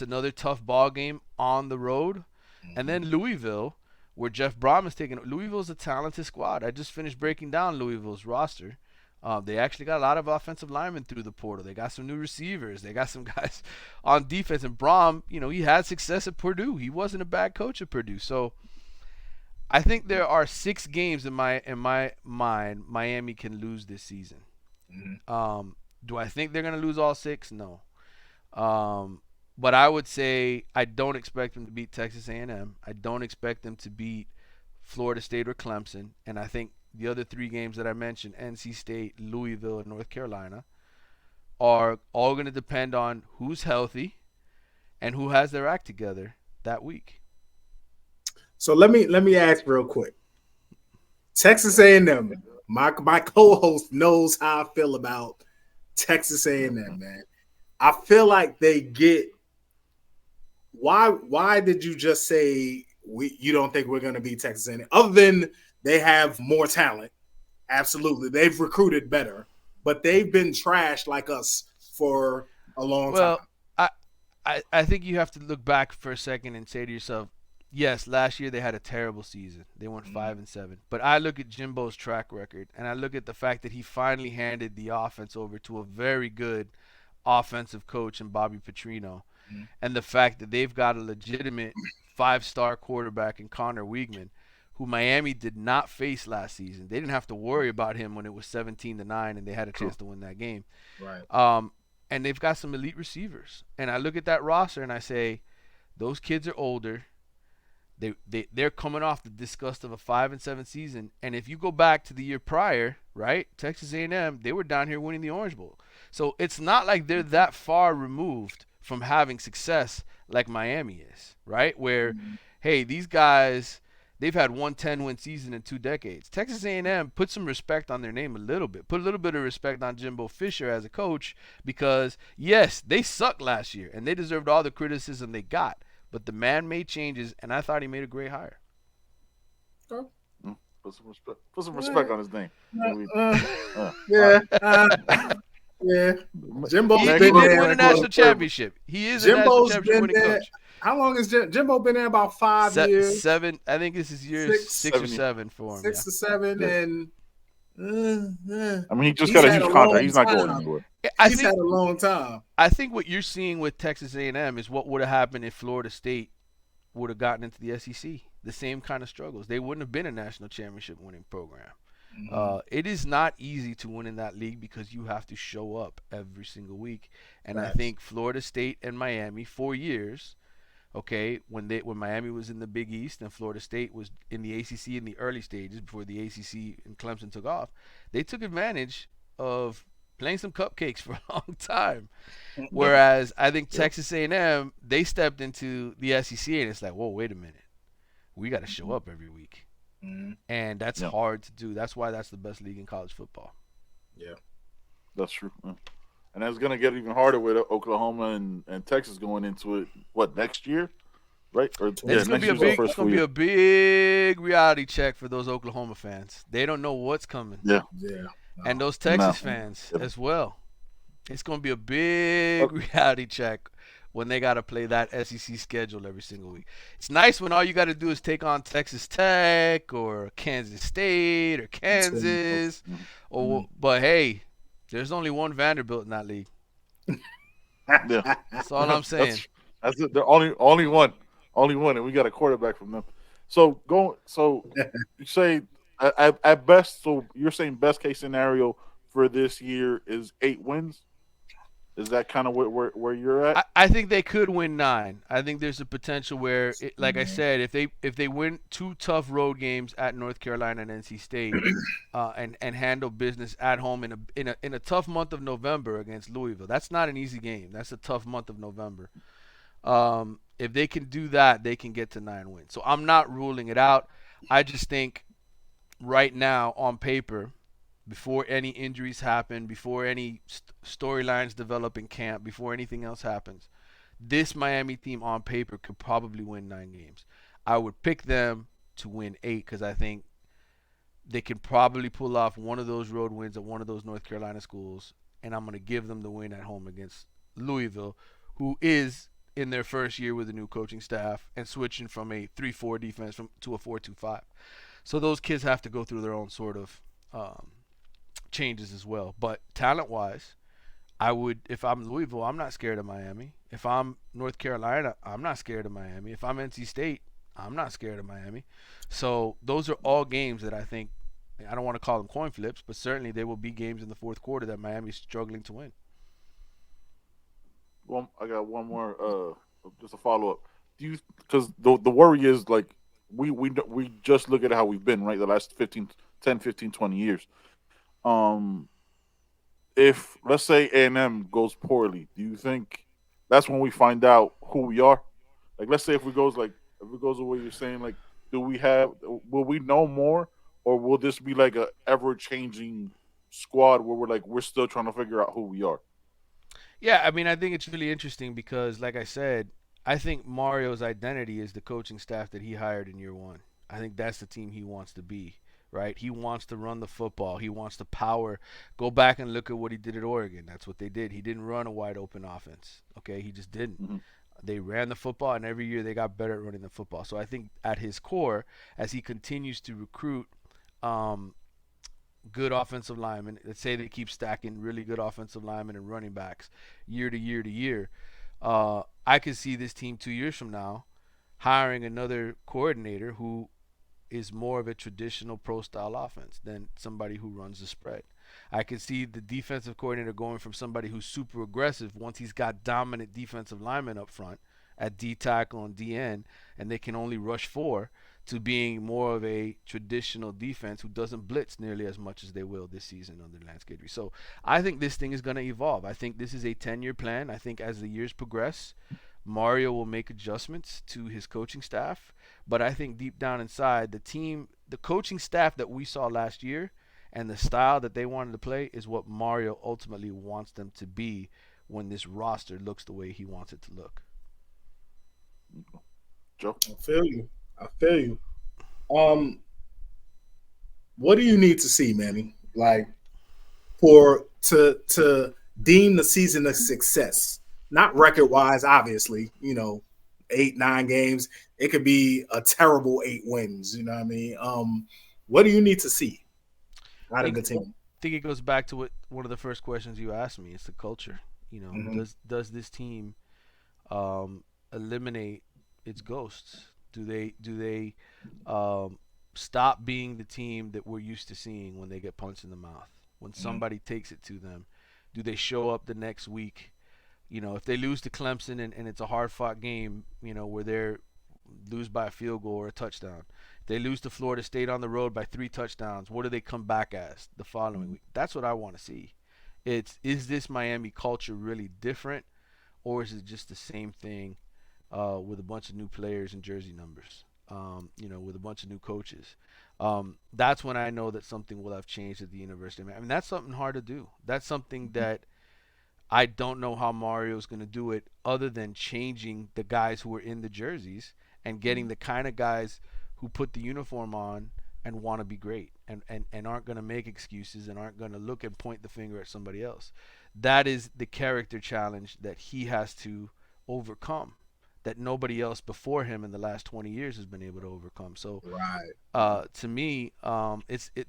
another tough ball game on the road. Mm-hmm. And then Louisville, where Jeff Brom is taking. Louisville's a talented squad. I just finished breaking down Louisville's roster. They actually got a lot of offensive linemen through the portal. They got some new receivers. They got some guys on defense. And Brom, he had success at Purdue. He wasn't a bad coach at Purdue. So I think there are 6 games in my mind Miami can lose this season. Mm-hmm. Do I think they're going to lose all 6? No. But I would say I don't expect them to beat Texas A&M. I don't expect them to beat Florida State or Clemson. And I think the other 3 games that I mentioned, NC State, Louisville, and North Carolina, are all going to depend on who's healthy and who has their act together that week. So let me ask real quick. Texas A&M, my co-host knows how I feel about Texas A&M, man. I feel like they get. Why did you just say you don't think we're going to beat Texas A&M? Other than they have more talent, absolutely, they've recruited better, but they've been trashed like us for a long time. Well, I think you have to look back for a second and say to yourself, yes, last year they had a terrible season. They went 5-7. But I look at Jimbo's track record and I look at the fact that he finally handed the offense over to a very good offensive coach in Bobby Petrino, and the fact that they've got a legitimate 5-star quarterback in Connor Weigman, who Miami did not face last season. They didn't have to worry about him when it was 17-9 and they had a chance to win that game. Right. And they've got some elite receivers. And I look at that roster and I say, those kids are older. They're coming off the disgust of a 5-7 season. And if you go back to the year prior, right, Texas A&M, they were down here winning the Orange Bowl. So it's not like they're that far removed from having success like Miami is, right? Where, hey, these guys, they've had one 10-win season in 2 decades. Texas A&M put some respect on their name a little bit. Put a little bit of respect on Jimbo Fisher as a coach because, yes, they sucked last year and they deserved all the criticism they got. But the man made changes, and I thought he made a great hire. Put some respect on his name. Yeah. Yeah. Jimbo's He been did there. win a national championship. He is a national Jimbo's championship been winning there. coach. How long has Jimbo been there? About 5 years. 7. I think this is year 6 or 7 for him. 6 or 7, and I mean, he just got a huge contract. He's not going anywhere. He's had a long time. I think what you're seeing with Texas A&M is what would have happened if Florida State would have gotten into the SEC. The same kind of struggles. They wouldn't have been a national championship winning program. It is not easy to win in that league because you have to show up every single week. And I think Florida State and Miami, for years, okay, when Miami was in the Big East and Florida State was in the ACC in the early stages before the ACC and Clemson took off, they took advantage of playing some cupcakes for a long time. Whereas I think Texas A&M, they stepped into the SEC and it's like, whoa, wait a minute. We got to show up every week. And that's hard to do. That's why that's the best league in college football. Yeah. That's true. And that's going to get even harder with Oklahoma and Texas going into it, next year? Right? It's going to be a big reality check for those Oklahoma fans. They don't know what's coming. Yeah. And those Texas fans as well. It's going to be a big reality check when they got to play that SEC schedule every single week. It's nice when all you got to do is take on Texas Tech or Kansas State or Kansas. But, hey, there's only one Vanderbilt in that league. Yeah. That's all I'm saying. That's it. They're only one. Only one, and we got a quarterback from them. So you say at best, so you're saying best case scenario for this year is 8 wins? Is that kind of where you're at? I think they could win 9. I think there's a potential where, like I said, if they win 2 tough road games at North Carolina and NC State, and handle business at home in a tough month of November against Louisville, that's not an easy game. That's a tough month of November. If they can do that, they can get to 9 wins. So I'm not ruling it out. I just think right now on paper, before any injuries happen, before any storylines develop in camp, before anything else happens, this Miami team on paper could probably win 9 games. I would pick them to win 8 because I think they can probably pull off one of those road wins at one of those North Carolina schools, and I'm going to give them the win at home against Louisville, who is in their first year with a new coaching staff and switching from a 3-4 defense to a 4-2-5. So those kids have to go through their own sort of changes as well. But talent-wise, if I'm Louisville, I'm not scared of Miami. If I'm North Carolina, I'm not scared of Miami. If I'm NC State, I'm not scared of Miami. So those are all games that I think, I don't want to call them coin flips, but certainly there will be games in the fourth quarter that Miami's struggling to win. Well, I got one more, just a follow-up. Because the worry is, like, we just look at how we've been, right, the last 10, 15, 20 years. If let's say A&M goes poorly, do you think that's when we find out who we are? Like, let's say if it goes the way you're saying, like, will we know more, or will this be like a ever changing squad where we're still trying to figure out who we are? Yeah, I mean, I think it's really interesting because, like I said, I think Mario's identity is the coaching staff that he hired in year 1. I think that's the team he wants to be. Right? He wants to run the football. He wants to power. Go back and look at what he did at Oregon. That's what they did. He didn't run a wide open offense. Okay? He just didn't. They ran the football, and every year they got better at running the football. So I think at his core, as he continues to recruit um, good offensive linemen, let's say they keep stacking really good offensive linemen and running backs year to year to year, I could see this team 2 years from now hiring another coordinator who is more of a traditional pro style offense than somebody who runs the spread. I can see the defensive coordinator going from somebody who's super aggressive once he's got dominant defensive linemen up front at D tackle and DN, and they can only rush four, to being more of a traditional defense who doesn't blitz nearly as much as they will this season under Lance Guidry. So I think this thing is going to evolve. I think this is a 10-year plan. I think as the years progress, Mario will make adjustments to his coaching staff, but I think deep down inside, the team, the coaching staff that we saw last year and the style that they wanted to play is what Mario ultimately wants them to be when this roster looks the way he wants it to look. Joe, I feel you. I feel you. Um, what do you need to see, Manny? Like for to deem the season a success, not record wise, obviously. 8, 9 games. It could be a terrible 8 wins. You know what I mean? What do you need to see I out of think the team? think it goes back to what one of the first questions you asked me. It's the culture. Mm-hmm. Does this team um, eliminate its ghosts? Do they um, stop being the team that we're used to seeing when they get punched in the mouth? When somebody takes it to them, do they show up the next week? If they lose to Clemson and it's a hard fought game, where they're lose by a field goal or a touchdown. If they lose to Florida State on the road by 3 touchdowns, what do they come back as the following week? That's what I want to see. Is this Miami culture really different, or is it just the same thing with a bunch of new players and jersey numbers? With a bunch of new coaches. That's when I know that something will have changed at the university. I mean, that's something hard to do. That's something that I don't know how Mario's going to do it other than changing the guys who are in the jerseys and getting the kind of guys who put the uniform on and want to be great and aren't going to make excuses and aren't going to look and point the finger at somebody else. That is the character challenge that he has to overcome that nobody else before him in the last 20 years has been able to overcome. So Right. to me,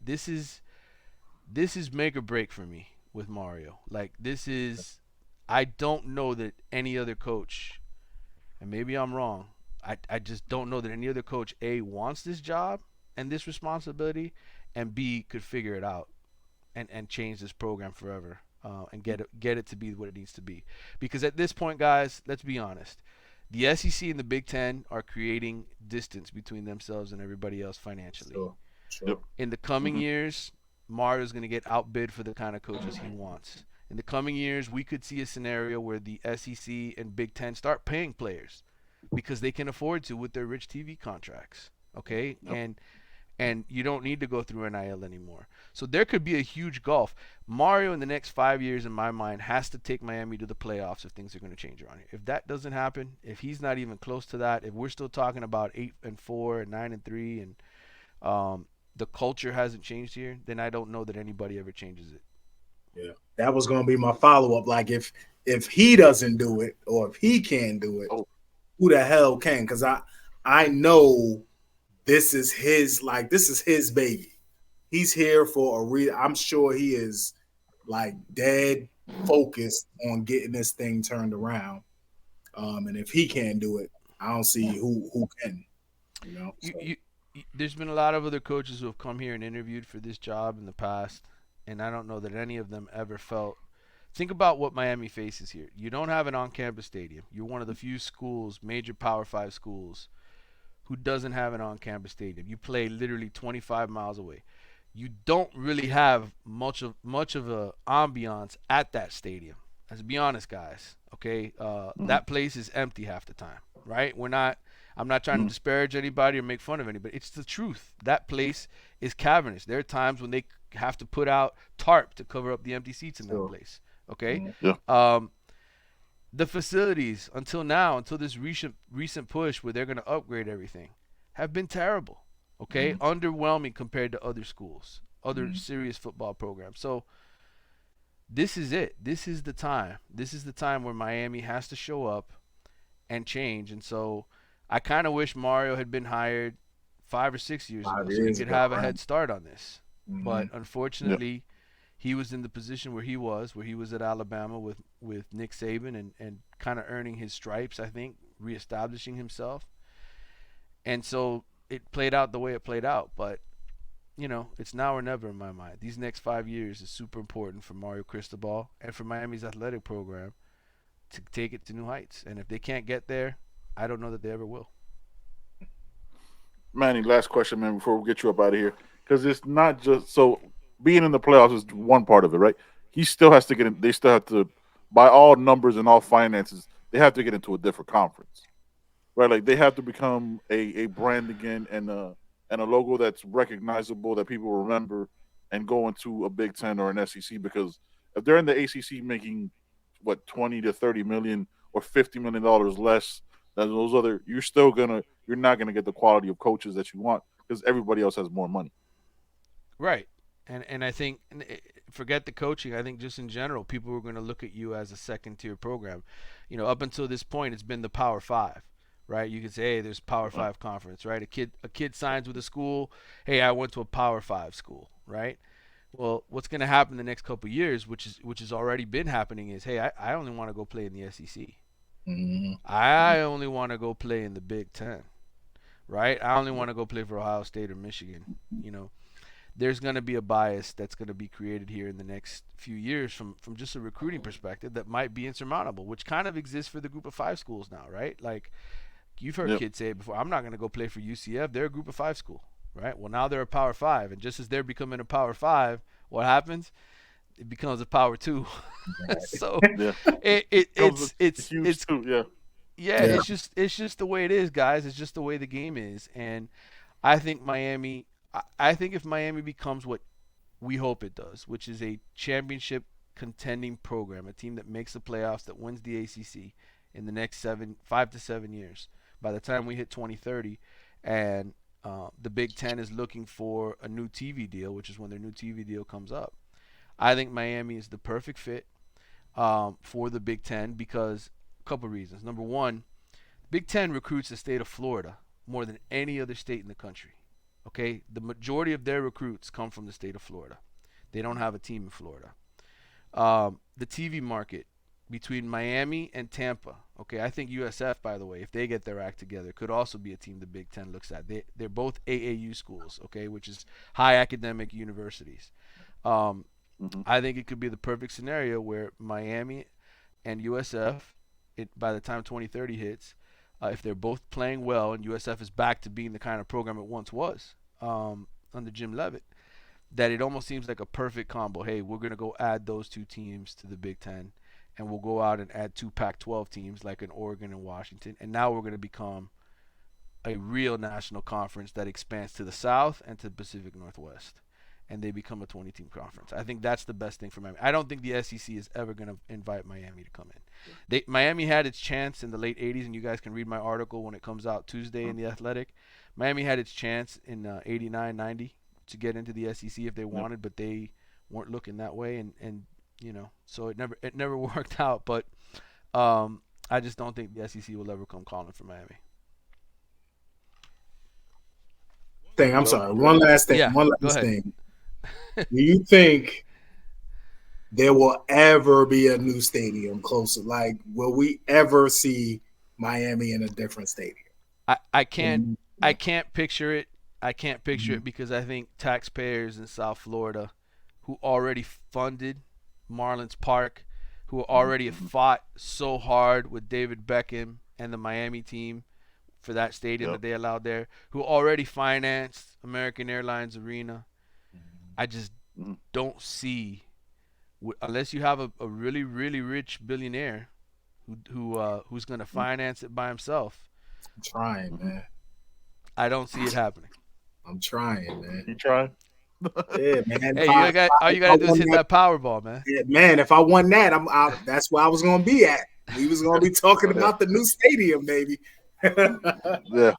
this is make or break for me with Mario. Like this is, I don't know that any other coach, and maybe I'm wrong. I just don't know that any other coach A wants this job and this responsibility, and B could figure it out and change this program forever and get it to be what it needs to be. Because at this point, guys, let's be honest. The SEC and the Big Ten are creating distance between themselves and everybody else financially. Sure. yep. Sure. In the coming Mhm. years, Mario's going to get outbid for the kind of coaches he wants. In the coming years, we could see a scenario where the SEC and Big Ten start paying players because they can afford to with their rich TV contracts. Okay, Yep. and you don't need to go through NIL anymore. So there could be a huge gulf. Mario in the next 5 years, in my mind, has to take Miami to the playoffs if things are going to change around here. If that doesn't happen, if he's not even close to that, if we're still talking about 8-4 and 9-3, and the culture hasn't changed here, then I don't know that anybody ever changes it. Yeah. That was gonna be my follow-up. Like if he doesn't do it or if he can't do it, Oh, who the hell can? Because I know this is his baby. He's here for a reason. I'm sure he is like dead focused on getting this thing turned around. And if he can't do it, I don't see who can. You, So you, there's been a lot of other coaches who have come here and interviewed for this job in the past, and I don't know that any of them ever felt. Think about what Miami faces here. You don't have an on-campus stadium. You're one of the few schools, major Power 5 schools, who doesn't have an on-campus stadium. You play literally 25 miles away. You don't really have much of a ambiance at that stadium. Let's be honest, guys. Okay, mhm. that place is empty half the time, right? We're not. I'm not trying to Mhm. disparage anybody or make fun of anybody. It's the truth. That place is cavernous. There are times when they have to put out tarp to cover up the empty seats in that sure. place. Okay, Yeah. um, the facilities until now, until this recent push where they're going to upgrade everything, have been terrible. Okay, Mhm. underwhelming compared to other schools, other Mhm. serious football programs. So this is it. This is the time. This is the time where Miami has to show up and change. And so I kind of wish Mario had been hired 5 or 6 years ago five so he years could ago, have a right? head start on this. Mm-hmm. But Yep. unfortunately, he was in the position where he was at Alabama with Nick Saban and kind of earning his stripes, I think, reestablishing himself. And so it played out the way it played out. But, it's now or never in my mind. These next 5 years is super important for Mario Cristobal and for Miami's athletic program to take it to new heights. And if they can't get there, I don't know that they ever will. Manny, last question, man, before we get you up out of here, because it's not just so being in the playoffs is one part of it, right? He still has to get in. They still have to, by all numbers and all finances, they have to get into a different conference, right? Like they have to become a brand again and a logo that's recognizable that people remember and go into a Big Ten or an SEC because if they're in the ACC making what 20 to 30 million or $50 million less than those other, you're not gonna get the quality of coaches that you want because everybody else has more money. Right. And I think forget the coaching. I think just in general, people are going to look at you as a second tier program. Up until this point, it's been the Power Five, right? You can say, hey, there's Power Right. Five conference, right? A kid signs with a school. Hey, I went to a Power Five school, right? Well, what's going to happen the next couple of years, which has already been happening, is hey, I only want to go play in the SEC. Mm-hmm. I only want to go play in the Big Ten, right? I only want to go play for Ohio State or Michigan. You know, there's going to be a bias that's going to be created here in the next few years from just a recruiting perspective that might be insurmountable, which kind of exists for the group of five schools now, right? Like you've heard Yep. kids say it before, I'm not going to go play for UCF. They're a group of five school, right? Well, now they're a power five. And just as they're becoming a power five, what happens? It becomes a power two. So Yeah. it, it Becomes it's a it's huge it's too. Yeah. yeah, Yeah. it's just the way it is, guys. It's just the way the game is. And I think Miami I think if Miami becomes what we hope it does, which is a championship contending program, a team that makes the playoffs, that wins the ACC in the next 5 to 7 years. By the time we hit 2030, and the Big Ten is looking for a new TV deal, which is when their new TV deal comes up. I think Miami is the perfect fit for the Big Ten because a couple of reasons. Number one, Big Ten recruits the state of Florida more than any other state in the country. Okay, the majority of their recruits come from the state of Florida. They don't have a team in Florida. The TV market between Miami and Tampa. Okay, I think USF, by the way, if they get their act together, could also be a team the Big Ten looks at. They're both AAU schools, okay, which is high academic universities. Um, Hmm. I think it could be the perfect scenario where Miami and USF, by the time 2030 hits, if they're both playing well and USF is back to being the kind of program it once was under Jim Levitt, that it almost seems like a perfect combo. Hey, we're going to go add those two teams to the Big Ten, and we'll go out and add two Pac-12 teams like in Oregon and Washington, and now we're going to become a real national conference that expands to the South and to the Pacific Northwest, and they become a 20-team conference. I think that's the best thing for Miami. I don't think the SEC is ever going to invite Miami to come in. Miami had its chance in the late 80s, and you guys can read my article when it comes out Tuesday in The Athletic. Miami had its chance in 89, 90 to get into the SEC if they Yep. wanted, but they weren't looking that way, and so it never worked out. But I just don't think the SEC will ever come calling for Miami. Thing. I'm Joe, sorry. you got One anything? last thing. Yeah, One go last ahead. thing. Do you think there will ever be a new stadium closer? Like, will we ever see Miami in a different stadium? I can't Mhm. I can't picture it. I can't picture it because I think taxpayers in South Florida who already funded Marlins Park, who already Hmm. fought so hard with David Beckham and the Miami team for that stadium Yep. that they allowed there, who already financed American Airlines Arena. I just Hmm. don't see, unless you have a really really rich billionaire who's going to finance it by himself. I'm trying, Hmm. man. I don't see it happening. I'm trying, man. You trying? Yeah, man. Hey, you got all If you I got to do is won hit that, that Powerball, man. yeah, man, if I won that, I'm out. That's where I was gonna be at. We was gonna be talking Yeah. about the new stadium, baby. Yeah, Yeah.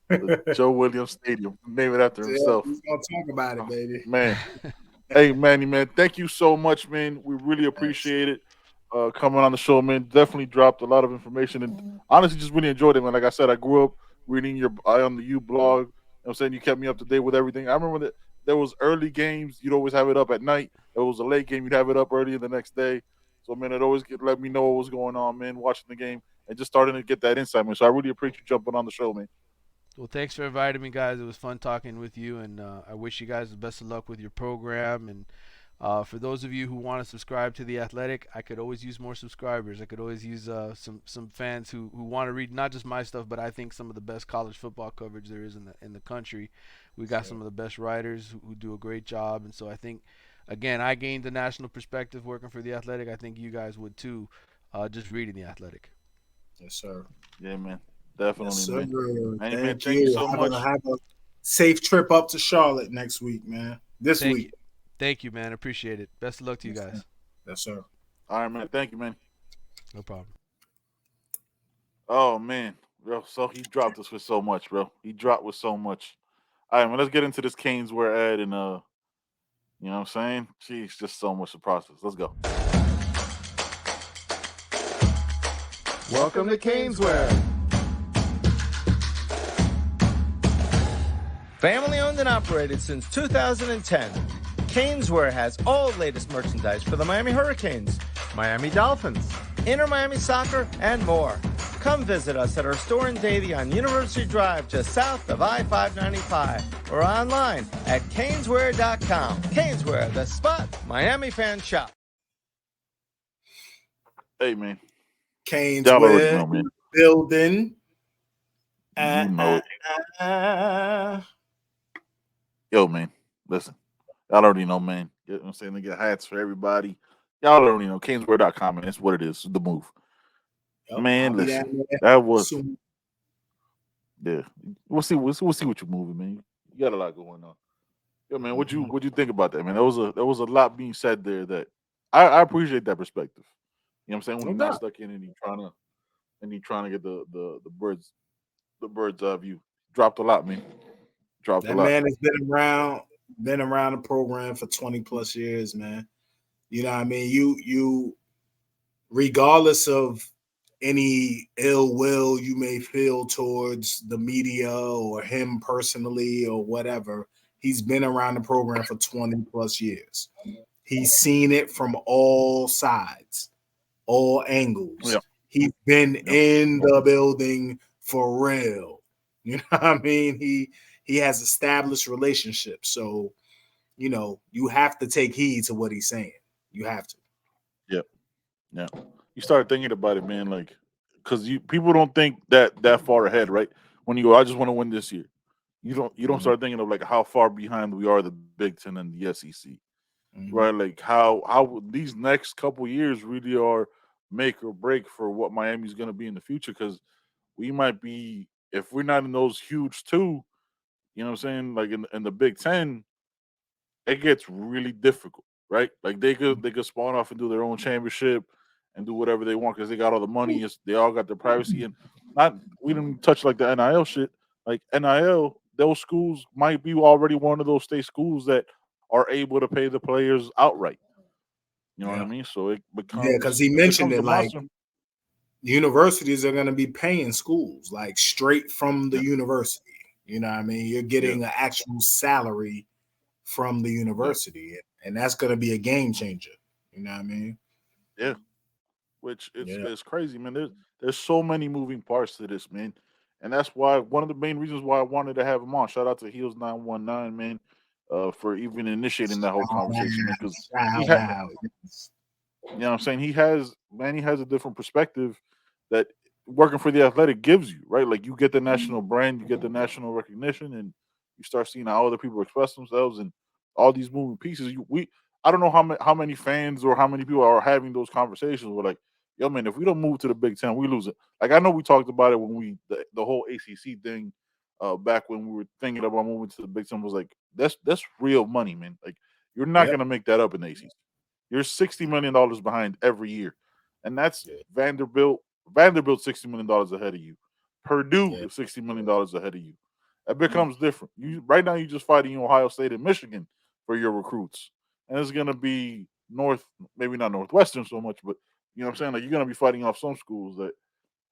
The Joe Williams Stadium. Name it after we himself. was gonna talk about it, Oh, baby. man. Hey, Manny, man. Thank you so much, man. We really Thanks. appreciate it. coming on the show, man. Definitely dropped a lot of information and honestly just really enjoyed it, man. Like I said, I grew up reading your Eye on the U blog. You know what I'm saying? You kept me up to date with everything. I remember that there was early games, you'd always have it up at night. There was a late game, you'd have it up early the next day. So man, it always let me know what was going on, man, watching the game and just starting to get that insight, man. So I really appreciate you jumping on the show, man. Well, thanks for inviting me, guys. It was fun talking with you, and I wish you guys the best of luck with your program. And for those of you who want to subscribe to the Athletic, I could always use more subscribers. I could always use some fans who want to read not just my stuff, but I think some of the best college football coverage there is in the country. We got Sure. some of the best writers who do a great job, and so I think, again, I gained the national perspective working for the Athletic. I think you guys would too, just reading the Athletic. Yes, sir. Yeah, man. Yes, Definitely, sir. man. Manny, man, Thank thank you you. so much. Have a safe trip up to Charlotte next week, man. This Thank you, week. thank you, man. Appreciate it. Best of luck to you Yes, sir. guys. Yes, sir. All right, man. Thank you, man. No problem. Oh man, bro. So he dropped us with so much, bro. He dropped with so much. All right, man. Let's get into this Canes we're at, and you know what I'm saying? Jeez, just so much to process. Let's go. Welcome to Caneswear. Family owned and operated since 2010, Caneswear has all latest merchandise for the Miami Hurricanes, Miami Dolphins, Inter Miami Soccer, and more. Come visit us at our store in Davie on University Drive just south of I-595 or online at caneswear.com. Caneswear, the spot Miami fans shop. Hey, man. Canes Y'all already where know, man. building. You know it. Yo, man. Listen. Y'all already know, man. You know what I'm saying? They get hats for everybody. Y'all already know. Caneswear.com, man. That's what it is. The move. Yep, I'll Man, be listen. down there That was soon. yeah. We'll see what you're moving, man. You got a lot going on. Yo, man, Mhm. what you think about that, man? There was a lot being said there that I appreciate that perspective. You know what I'm saying? When No you're not doubt. stuck in and you're trying to get the bird's eye view. Dropped a lot, man. Dropped a That lot. man has been around the program for 20 plus years, man. You know what I mean? You regardless of any ill will you may feel towards the media or him personally or whatever, he's been around the program for 20 plus years. He's seen it from all sides, all angles. Yep. He's been Yep. in the building for real. You know what I mean? He has established relationships. So, you have to take heed to what he's saying. You have to. Yep. Yeah. You start thinking about it, man, like because you people don't think that far ahead, right? When you go, I just want to win this year. You don't Mhm, start thinking of like how far behind we are the Big Ten and the SEC, mhm. right? Like how these next couple years really are make or break for what Miami's going to be in the future. Because we might be if we're not in those huge two, you know what I'm saying? Like in the Big Ten, it gets really difficult, right? Like they could spawn off and do their own championship and do whatever they want because they got all the money. They all got their privacy and not we didn't touch like the NIL shit. Like NIL, those schools might be already one of those state schools that are able to pay the players outright. You know what I Yeah. mean? So Yeah, because he it mentioned becomes a it like monster. universities are going to be paying schools like straight from the Yeah, university. You know what I mean? You're yeah, getting an actual salary from the yeah, university, and that's going to be a game changer. You know what I mean? yeah. Which it's Yeah. it's crazy, man. There's so many moving parts to this, man, and that's why one of the main reasons why I wanted to have him on. Shout out to Heels 919, man, for even initiating that whole Shout conversation, man, out. because he Shout had out. you know what I'm saying? He has a different perspective that working for the athletic gives you, right? Like you get the national brand, you get the national recognition, and you start seeing how other people express themselves and all these moving pieces. I don't know how many fans or how many people are having those conversations where like, yo man, if we don't move to the Big Ten, we lose it. Like I know we talked about it when the whole ACC thing back when we were thinking about moving to the Big Ten was like that's real money, man. Like you're not Yep. gonna make that up in the ACC. You're $60 million behind every year, and that's Yeah. Vanderbilt. Vanderbilt $60 million ahead of you. Purdue Yeah. is $60 million ahead of you. That becomes different. You right now you're just fighting Ohio State and Michigan for your recruits, and it's gonna be North, maybe not Northwestern so much, but You know what I'm saying? Like you're gonna be fighting off some schools that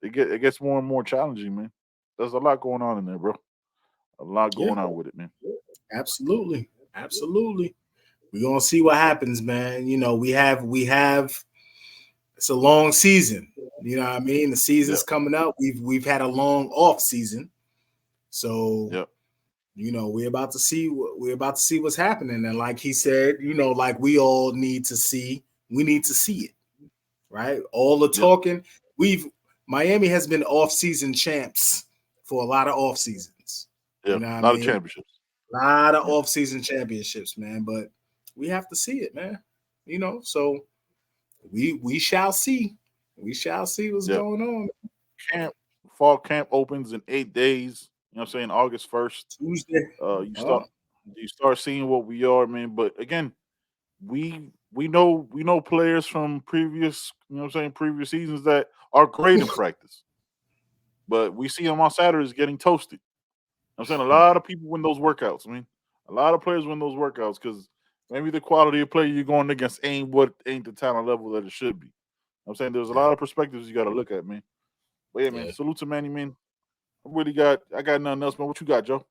it gets more and more challenging, man. There's a lot going on in there, bro. A lot Yeah, going on with it, man. absolutely, absolutely. We're gonna see what happens, man. You know, we have it's a long season. You know what I mean? The season's Yep. coming up. We've had a long off season. So, Yep. you know, we're about to see what's happening. And like he said, you know, like we all we need to see it, right? All the Yep. talking. Miami has been off season champs for a lot of off seasons. You Yep. know what A I lot of mean? championships. A lot of Yep. off season championships, man. But we have to see it, man. You know, so we shall see. We shall see what's Yep. going on. Camp Fall camp opens in 8 days. You know what I'm saying? August 1st. Tuesday. You Oh, start seeing what we are, man. But again, we know players from previous, you know what I'm saying, previous seasons that are great in practice. But we see them on Saturdays getting toasted. I'm saying a lot of people win those workouts. I mean, a lot of players win those workouts because maybe the quality of play you're going against ain't the talent level that it should be. I'm saying there's a yeah, lot of perspectives you got to look at, man. But yeah, man, yeah. salute to Manny, man. I got nothing else, man. What you got, Joe?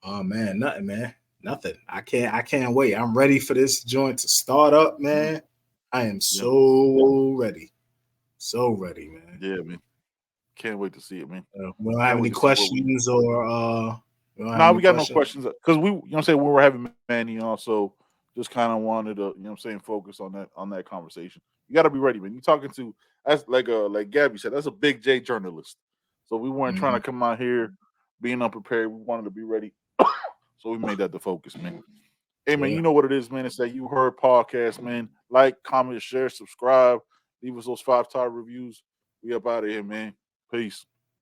Oh man, nothing, man. Nothing. I can't wait. I'm ready for this joint to start up, Mhm. man. I am Yeah, so ready. So ready, man. yeah, man. Can't wait to see it, man. We don't have Can't any wait to see what we. questions or we don't have Nah, any we got no questions. questions because we, you know, what I'm saying we were having Manny on, so just kind of wanted to, you know, what I'm saying focus on that conversation. You got to be ready, man. You talking to that's like Gabby said, that's a big J journalist. So we weren't trying to Mhm. come out here being unprepared. We wanted to be ready, so we made that the focus, man. Hey, man, Yeah. you know what it is, man. It's that You Heard podcast, man. Like, comment, share, subscribe. Leave us those 5-star reviews. We up out of here, man. Peace.